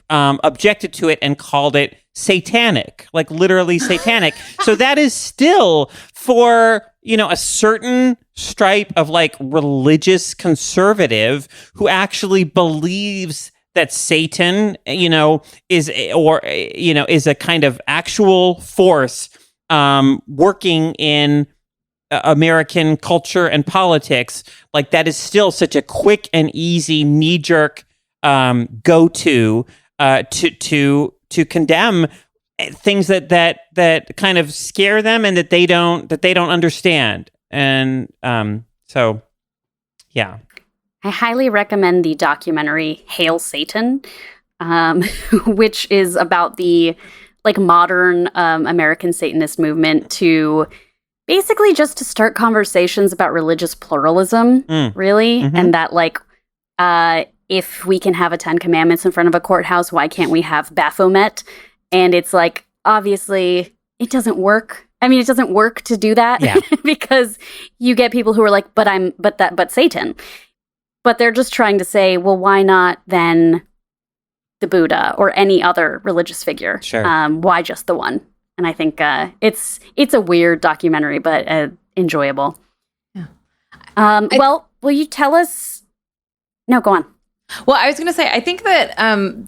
objected to it and called it satanic, literally satanic. So that is still for a certain stripe of religious conservative who actually believes that Satan, is a kind of actual force working in American culture and politics. That is still such a quick and easy knee-jerk go-to to condemn things that kind of scare them and that they don't understand. And so I highly recommend the documentary Hail Satan, which is about the modern American Satanist movement to basically just to start conversations about religious pluralism, really. Mm-hmm. And that if we can have a 10 Commandments in front of a courthouse, why can't we have Baphomet? And it's obviously it doesn't work. I mean, it doesn't work to do that because you get people who are but Satan. But they're just trying to say, well, why not then the Buddha or any other religious figure? Sure. Why just the one? And I think it's a weird documentary, but enjoyable. Yeah. Well, will you tell us? No, go on. Well, I was going to say, I think that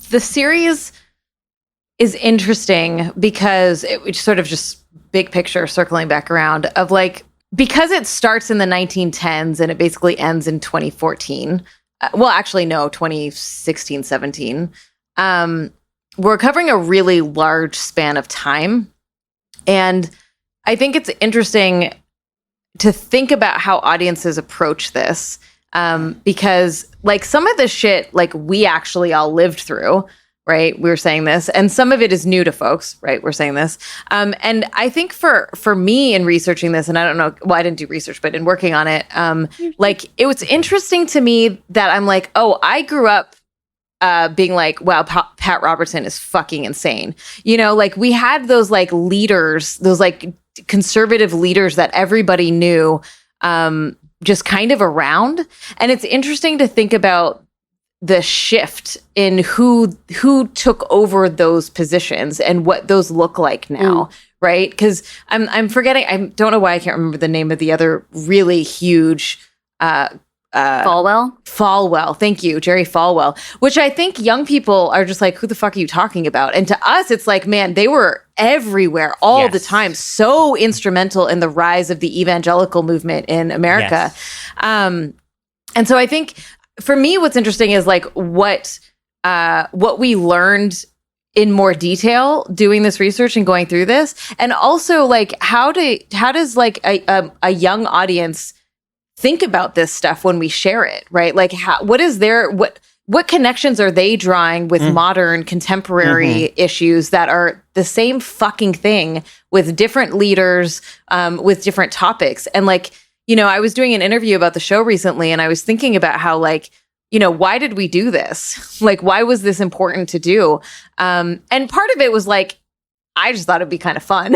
the series is interesting because it sort of just big picture circling back around of because it starts in the 1910s and it basically ends in 2014. Well, actually, no, 2016, 17. We're covering a really large span of time. And I think it's interesting to think about how audiences approach this. Because like some of the shit, like we actually all lived through, right? We were saying this, and some of it is new to folks, right? We're saying this. And I think for me in researching this, and I don't know, well, I didn't do research, but in working on it, like it was interesting to me that I'm like, oh, I grew up being like, wow, Pat Robertson is fucking insane. You know, like we had those like leaders, those like conservative leaders that everybody knew, just kind of around. And it's interesting to think about the shift in who took over those positions and what those look like now, right? Because I'm forgetting, I don't know why I can't remember the name of the other really huge Falwell. Thank you, Jerry Falwell. Which I think young people are just like, who the fuck are you talking about? And to us, it's like, man, they were everywhere all the time, so instrumental in the rise of the evangelical movement in America. And so I think for me, what's interesting is like what we learned in more detail doing this research and going through this, and also like how does like a young audience think about this stuff when we share it, right? Like what connections are they drawing with modern contemporary issues that are the same fucking thing with different leaders, with different topics? And like, you know, I was doing an interview about the show recently, and I was thinking about how like, you know, why did we do this? Like, why was this important to do? And part of it was like, I just thought it'd be kind of fun,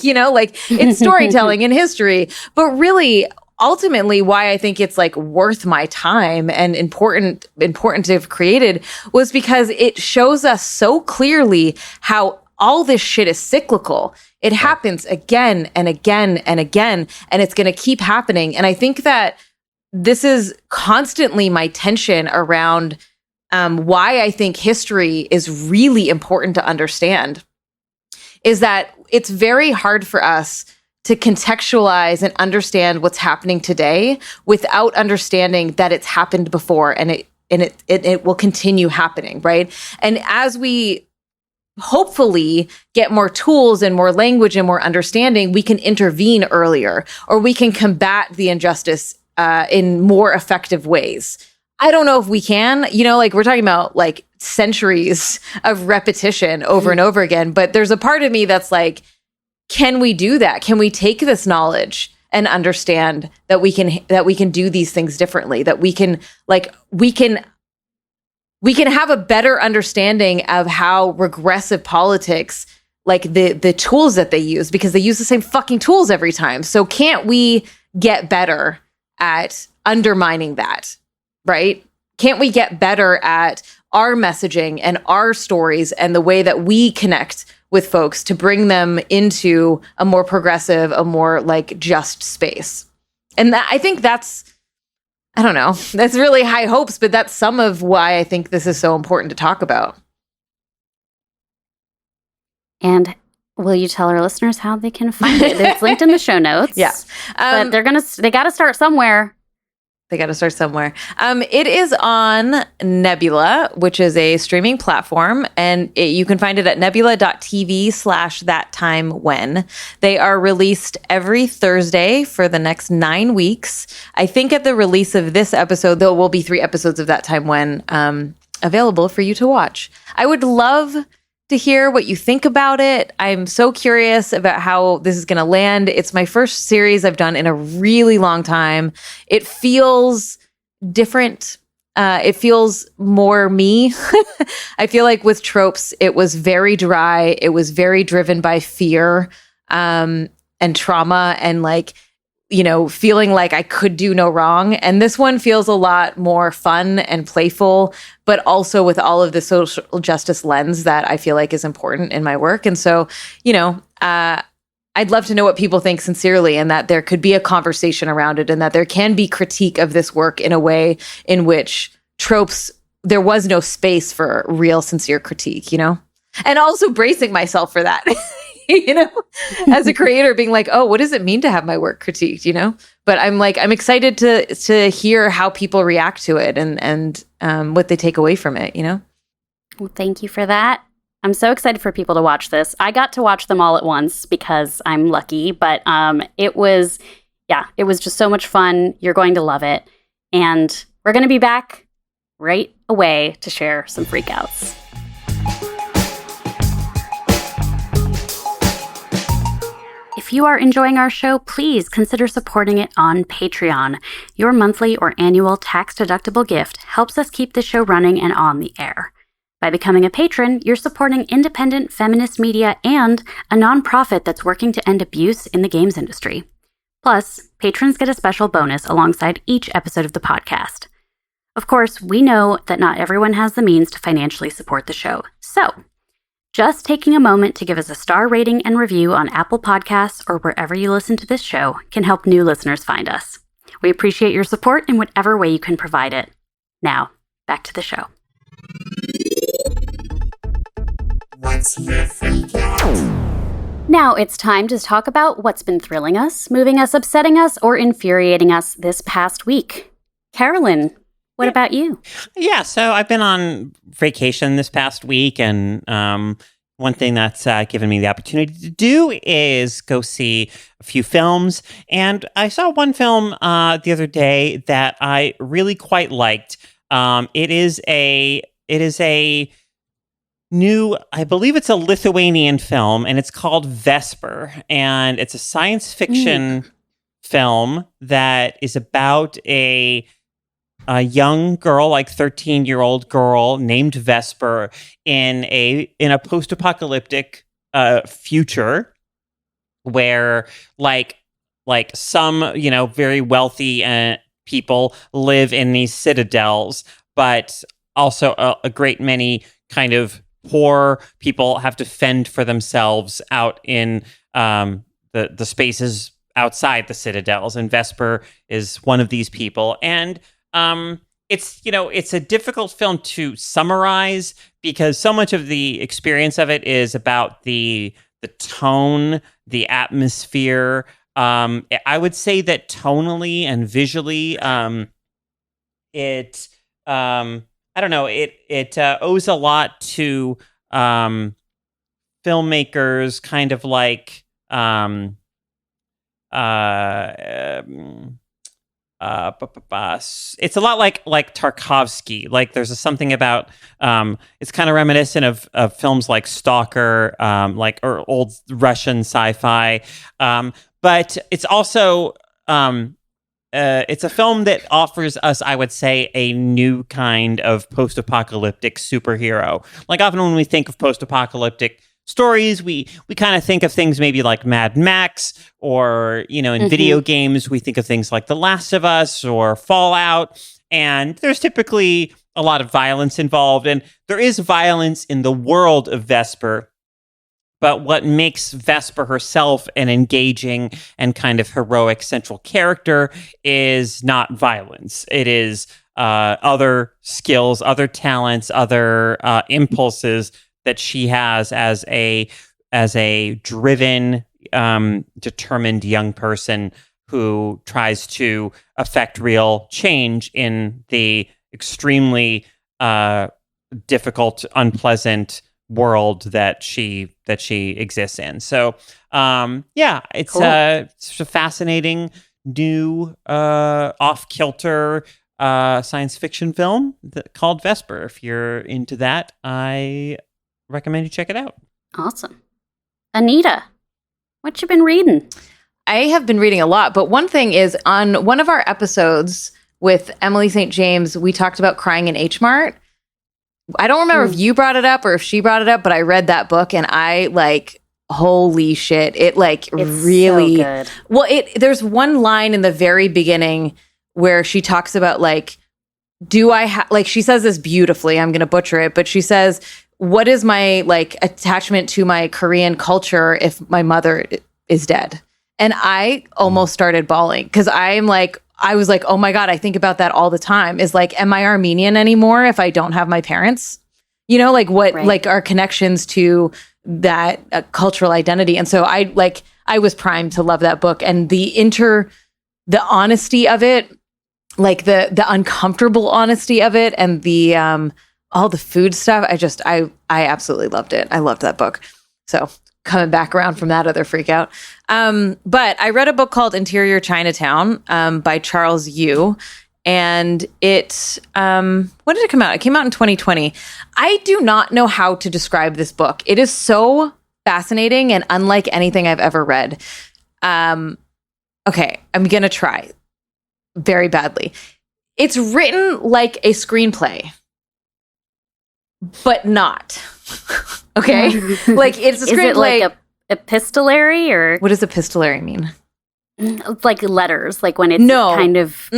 you know, like it's storytelling and history, but really ultimately why I think it's like worth my time and important to have created was because it shows us so clearly how all this shit is cyclical. It happens again and again and again, and it's going to keep happening. And I think that this is constantly my tension around why I think history is really important to understand, is that it's very hard for us to contextualize and understand what's happening today without understanding that it's happened before and it will continue happening, right? And as we hopefully get more tools and more language and more understanding, we can intervene earlier, or we can combat the injustice in more effective ways. I don't know if we can, you know, like we're talking about like centuries of repetition over and over again, but there's a part of me that's like, can we do that? Can we take this knowledge and understand that we can do these things differently, that we can have a better understanding of how regressive politics, like the tools that they use, because they use the same fucking tools every time. So can't we get better at undermining that, right? Can't we get better at our messaging and our stories and the way that we connect with folks to bring them into a more progressive, a more like just space? And I think that's, I don't know, that's really high hopes, but that's some of why I think this is so important to talk about. And will you tell our listeners how they can find it? It's linked in the show notes. Yeah. But they got to start somewhere. They got to start somewhere. It is on Nebula, which is a streaming platform, and you can find it at nebula.tv/thattimewhen. They are released every Thursday for the next 9 weeks. I think at the release of this episode, there will be 3 episodes of That Time When available for you to watch. I would love to hear what you think about it. I'm so curious about how this is going to land. It's my first series I've done in a really long time. It feels different. It feels more me. I feel like with Tropes, it was very dry. It was very driven by fear and trauma and like, you know, feeling like I could do no wrong. And this one feels a lot more fun and playful, but also with all of the social justice lens that I feel like is important in my work. And so, you know, I'd love to know what people think sincerely, and that there could be a conversation around it, and that there can be critique of this work in a way in which Tropes, there was no space for real sincere critique, you know? And also bracing myself for that. as a creator, being like, oh, what does it mean to have my work critiqued, But I'm excited to hear how people react to it and what they take away from it, Well, thank you for that. I'm so excited for people to watch this. I got to watch them all at once because I'm lucky, but it was just so much fun. You're going to love it. And we're going to be back right away to share some freak outs. If you are enjoying our show, please consider supporting it on Patreon. Your monthly or annual tax-deductible gift helps us keep the show running and on the air. By becoming a patron, you're supporting independent feminist media and a nonprofit that's working to end abuse in the games industry. Plus, patrons get a special bonus alongside each episode of the podcast. Of course, we know that not everyone has the means to financially support the show. So, just taking a moment to give us a star rating and review on Apple Podcasts or wherever you listen to this show can help new listeners find us. We appreciate your support in whatever way you can provide it. Now, back to the show. What's your freak out? Now it's time to talk about what's been thrilling us, moving us, upsetting us, or infuriating us this past week. Carolyn, what about you? Yeah, so I've been on vacation this past week, and one thing that's given me the opportunity to do is go see a few films. And I saw one film the other day that I really quite liked. It is a new, I believe it's a Lithuanian film, and it's called Vesper, and it's a science fiction film that is about a young girl, like 13-year-old girl named Vesper in a post-apocalyptic future where like some very wealthy people live in these citadels, but also a great many kind of poor people have to fend for themselves out in the spaces outside the citadels, and Vesper is one of these people. And it's a difficult film to summarize because so much of the experience of it is about the tone, the atmosphere. I would say that tonally and visually, I don't know. It owes a lot to filmmakers, kind of like it's a lot like Tarkovsky. Like there's something about it's kind of reminiscent of films like Stalker, or old Russian sci-fi. But it's also it's a film that offers us, I would say, a new kind of post-apocalyptic superhero. Like often when we think of post-apocalyptic stories, we kind of think of things maybe like Mad Max, or in video games we think of things like The Last of Us or Fallout, and there's typically a lot of violence involved, and there is violence in the world of Vesper. But what makes Vesper herself an engaging and kind of heroic central character is not violence. It is other skills, other talents, other impulses that she has as a driven, determined young person who tries to affect real change in the extremely difficult, unpleasant world that she exists in. So it's cool. It's a fascinating new off-kilter science fiction film called Vesper. If you're into that, I recommend you check it out. Awesome. Anita, what you been reading? I have been reading a lot, but one thing is, on one of our episodes with Emily St. James, we talked about crying in H Mart. I don't remember if you brought it up or if she brought it up, but I read that book and I holy shit. It it's really so good. Well, there's one line in the very beginning where she talks about she says this beautifully. I'm going to butcher it, but she says, what is my attachment to my Korean culture if my mother is dead? And I almost started bawling because I was like, oh my God, I think about that all the time. Is am I Armenian anymore if I don't have my parents? Right. Our connections to cultural identity. And so I was primed to love that book, and the honesty of it, like the uncomfortable honesty of it, and the all the food stuff. I absolutely loved it. I loved that book. So coming back around from that other freak out. But I read a book called Interior Chinatown by Charles Yu. And it, when did it come out? It came out in 2020. I do not know how to describe this book. It is so fascinating and unlike anything I've ever read. Okay, I'm going to try very badly. It's written like a screenplay, but not. Okay? Like, it's a screenplay. Is it like a epistolary, or? What does epistolary mean? Like letters, like when it's kind of...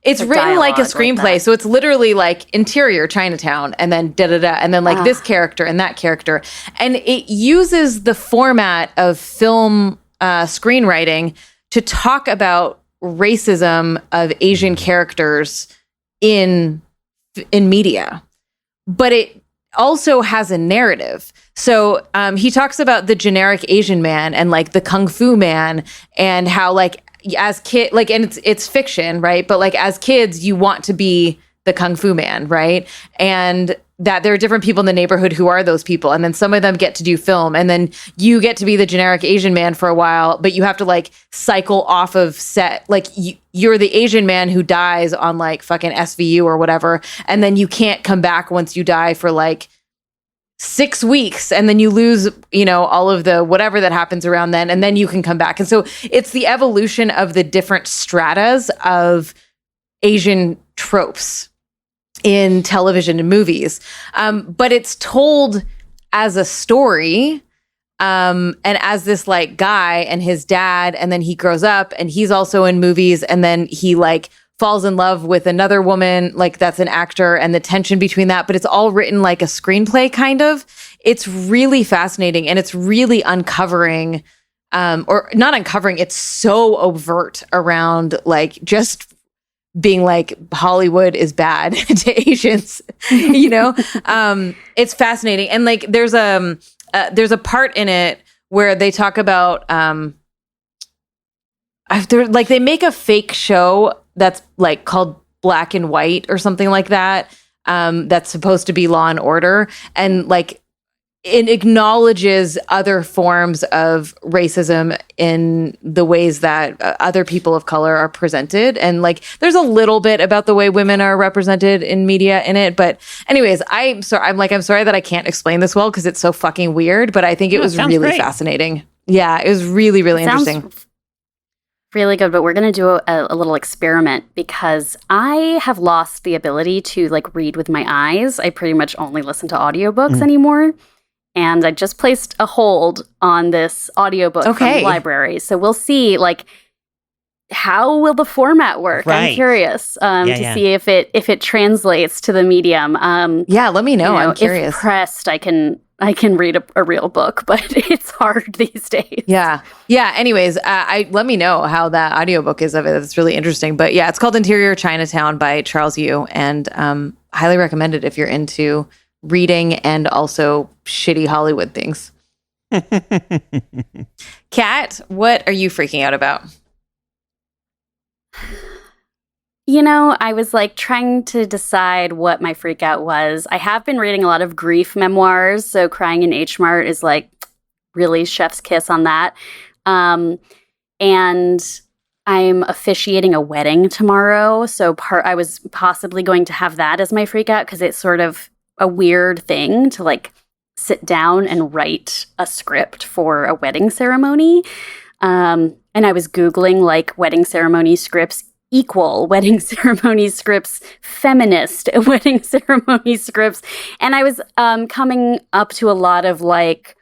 It's written like a screenplay, like so it's literally like Interior Chinatown, and then da-da-da, and then like this character and that character. And it uses the format of film screenwriting to talk about racism of Asian characters in media. But it also has a narrative. So he talks about the generic Asian man and like the kung fu man, and how like as kid, like, and it's fiction, right? But like as kids, you want to be the kung fu man, right? And that there are different people in the neighborhood who are those people, and then some of them get to do film, and then you get to be the generic Asian man for a while, but you have to like cycle off of set. Like you're the Asian man who dies on like fucking SVU or whatever, and then you can't come back once you die for like 6 weeks, and then you lose, all of the whatever that happens around then, and then you can come back. And so it's the evolution of the different stratas of Asian tropes in television and movies. But it's told as a story, and as this like guy and his dad, and then he grows up and he's also in movies, and then he like falls in love with another woman, like that's an actor, and the tension between that, but it's all written like a screenplay kind of. It's really fascinating, and it's really uncovering, or not uncovering, it's so overt around like just being like Hollywood is bad to Asians, It's fascinating. And like there's a part in it where they talk about they make a fake show that's like called Black and White or something like that. That's supposed to be Law and Order, and like it acknowledges other forms of racism in the ways that other people of color are presented. And like there's a little bit about the way women are represented in media in it. But anyways, I'm sorry that I can't explain this well because it's so fucking weird, but I think it was really great. Fascinating. Yeah, it was really, really interesting. Really good, but we're going to do a little experiment because I have lost the ability to like read with my eyes. I pretty much only listen to audiobooks anymore. And I just placed a hold on this audiobook from the library. So we'll see like how will the format work? Right. I'm curious to see if it translates to the medium. Let me know. I'm curious. If pressed, I can read a real book, but it's hard these days. Yeah. Anyways, let me know how that audiobook is of it. It's really interesting. But yeah, it's called Interior Chinatown by Charles Yu, and highly recommend it if you're into reading and also shitty Hollywood things. Kat, what are you freaking out about? I was like trying to decide what my freak out was. I have been reading a lot of grief memoirs, so Crying in H Mart is like really chef's kiss on that. And I'm officiating a wedding tomorrow, so I was possibly going to have that as my freak out because it's sort of a weird thing to like sit down and write a script for a wedding ceremony. And I was Googling like wedding ceremony scripts equal wedding ceremony scripts, feminist wedding ceremony scripts. And I was coming up to a lot of like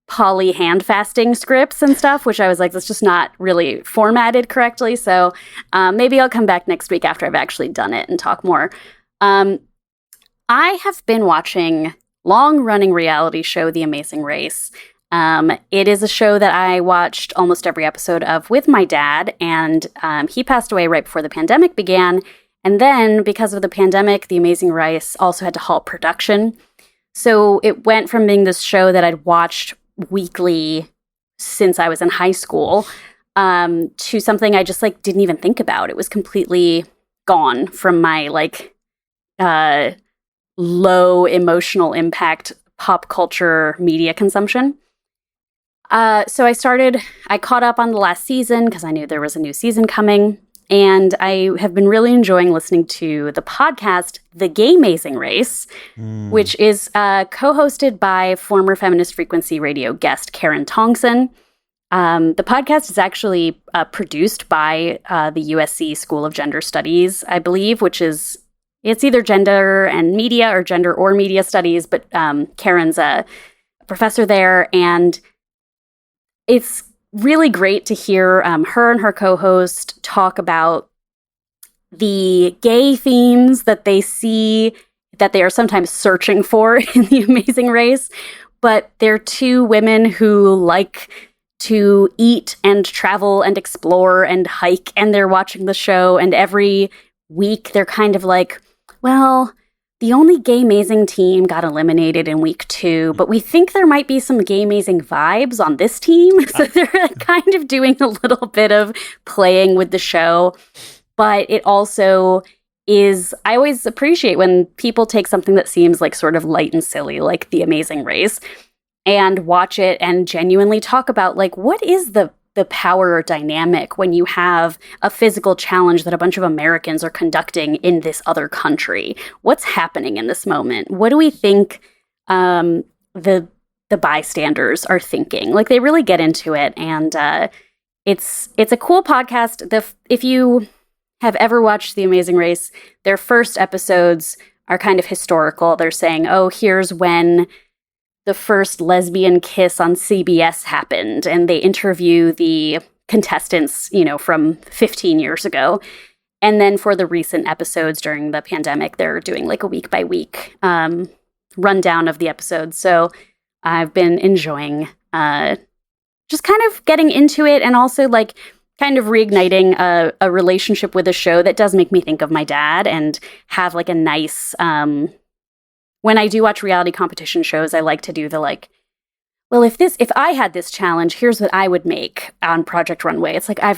poly hand fasting scripts and stuff, which I was like, that's just not really formatted correctly. So maybe I'll come back next week after I've actually done it and talk more. I have been watching long-running reality show The Gaymazing Race. It is a show that I watched almost every episode of with my dad, and he passed away right before the pandemic began. And then, because of the pandemic, The Gaymazing Race also had to halt production. So it went from being this show that I'd watched weekly since I was in high school to something I just like didn't even think about. It was completely gone from my like low emotional impact pop culture media consumption. So I caught up on the last season because I knew there was a new season coming. And I have been really enjoying listening to the podcast, The Gaymazing Race, which is co-hosted by former Feminist Frequency Radio guest Karen Tongson. The podcast is actually produced by the USC School of Gender Studies, I believe, it's either gender and media or gender or media studies, but Karen's a professor there, and it's really great to hear her and her co-host talk about the gay themes that they see that they are sometimes searching for in The Amazing Race, but they're two women who like to eat and travel and explore and hike, and they're watching the show, and every week they're kind of like, well, the only Gaymazing team got eliminated in week 2, but we think there might be some Gaymazing vibes on this team. So they're kind of doing a little bit of playing with the show. But it also is, I always appreciate when people take something that seems like sort of light and silly, like The Amazing Race, and watch it and genuinely talk about like, what is the power dynamic when you have a physical challenge that a bunch of Americans are conducting in this other country? What's happening in this moment? What do we think the bystanders are thinking? Like, they really get into it, and it's a cool podcast. If you have ever watched The Amazing Race, their first episodes are kind of historical. They're saying, oh, here's when the first lesbian kiss on CBS happened, and they interview the contestants, from 15 years ago. And then for the recent episodes during the pandemic, they're doing like a week by week rundown of the episodes. So I've been enjoying just kind of getting into it, and also like kind of reigniting a relationship with a show that does make me think of my dad and have like a nice when I do watch reality competition shows, I like to do the like, well, if I had this challenge, here's what I would make on Project Runway. It's like, I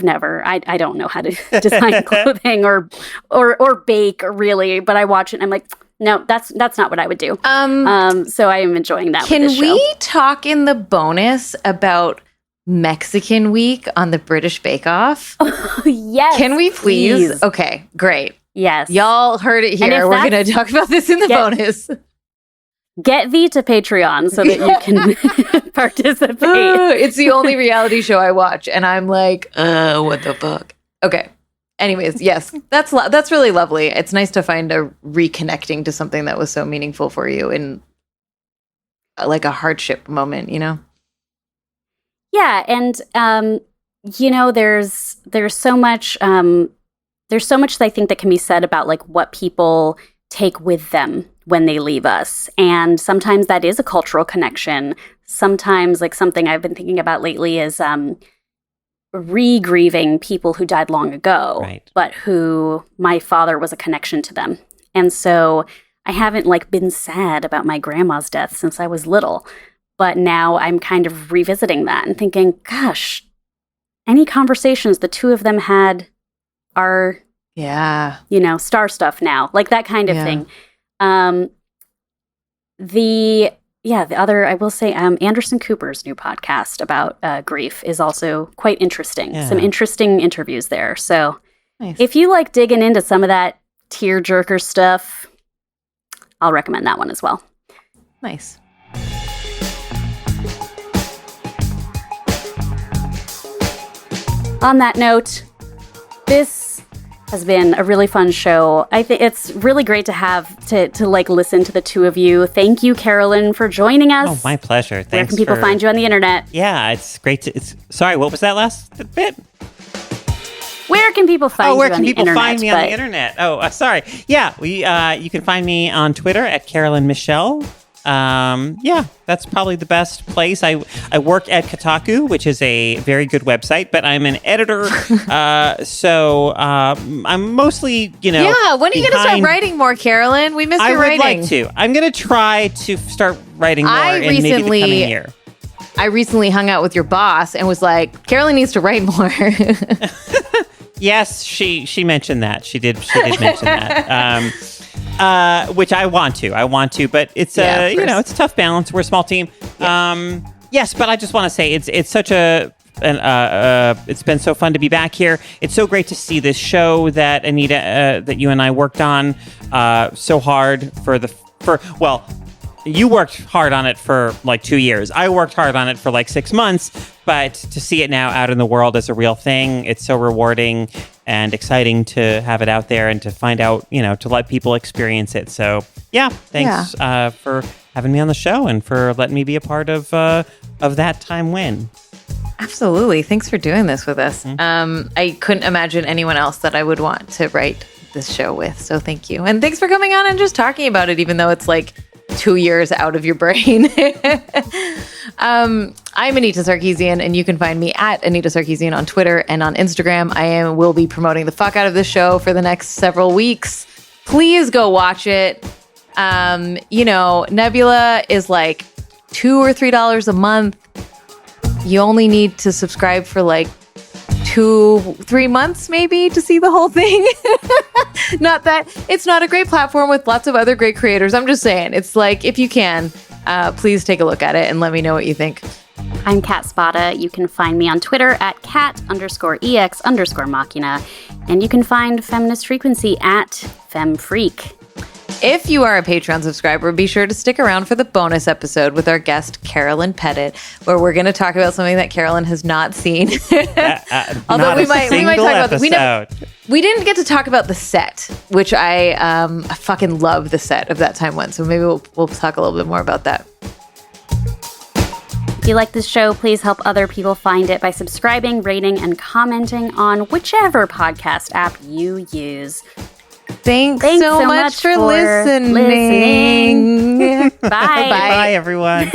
don't know how to design clothing or bake really, but I watch it and I'm like, no, that's not what I would do. So I am enjoying that. Can with this we show. talk in the bonus about Mexican Week on the British Bake Off? Yes. Can we please? Okay, great. Yes. Y'all heard it here. We're going to talk about this in the bonus. Get thee to Patreon so that you can participate. It's the only reality show I watch, and I'm like, what the fuck? Okay. Anyways, yes, that's really lovely. It's nice to find a reconnecting to something that was so meaningful for you in like a hardship moment, Yeah, and there's so much that I think that can be said about like what people take with them when they leave us. And sometimes that is a cultural connection. Sometimes, like, something I've been thinking about lately is re-grieving people who died long ago, right, but who my father was a connection to them. And so I haven't like been sad about my grandma's death since I was little, but now I'm kind of revisiting that and thinking, gosh, any conversations the two of them had are, star stuff now, like that kind of thing. The other, I will say, Anderson Cooper's new podcast about grief is also quite interesting. Yeah. Some interesting interviews there. So nice. If you like digging into some of that tearjerker stuff, I'll recommend that one as well. Nice. On that note, this has been a really fun show. I think it's really great to have to like listen to the two of you. Thank you, Carolyn, for joining us. Oh, my pleasure. Thanks. Where can people find you on the internet? Yeah, it's great sorry, what was that last bit? Where can people find you on the internet? Where can people find me on the internet? Oh, sorry. Yeah, you can find me on Twitter at Carolyn Michelle. Yeah, that's probably the best place. I work at Kotaku, which is a very good website, but I'm an editor. So I'm mostly, Yeah, when are you going to start writing more, Carolyn? We miss your writing. I would like to. I'm going to try to start writing more in maybe the coming year. I recently hung out with your boss and was like, Carolyn needs to write more. Yes, she mentioned that. She did mention that. Which I want to, but it's it's a tough balance. We're a small team. Yeah. Yes, but I just want to say it's such it's been so fun to be back here. It's so great to see this show that Anita, that you and I worked on so hard you worked hard on it for like 2 years. I worked hard on it for like 6 months, but to see it now out in the world as a real thing, it's so rewarding and exciting to have it out there and to find out, to let people experience it. So yeah, thanks for having me on the show and for letting me be a part of that time when. Absolutely. Thanks for doing this with us. Mm-hmm. I couldn't imagine anyone else that I would want to write this show with. So thank you. And thanks for coming on and just talking about it, even though it's like 2 years out of your brain. I'm Anita Sarkeesian, and you can find me at Anita Sarkeesian on Twitter and on Instagram. I will be promoting the fuck out of this show for the next several weeks. Please go watch it. Nebula is like $2 or $3 a month. You only need to subscribe for like 2-3 months maybe to see the whole thing. Not that it's not a great platform with lots of other great creators. I'm just saying, it's like, if you can, please take a look at it and let me know what you think. I'm Kat Spada. You can find me on Twitter at cat_EX_machina. And you can find Feminist Frequency at FemFreak. If you are a Patreon subscriber, be sure to stick around for the bonus episode with our guest, Carolyn Petit, where we're going to talk about something that Carolyn has not seen. Although we might talk about we didn't get to talk about the set, which I fucking love the set of That Time When. So maybe we'll talk a little bit more about that. If you like this show, please help other people find it by subscribing, rating, and commenting on whichever podcast app you use. Thanks so much for listening. Bye. Bye, everyone.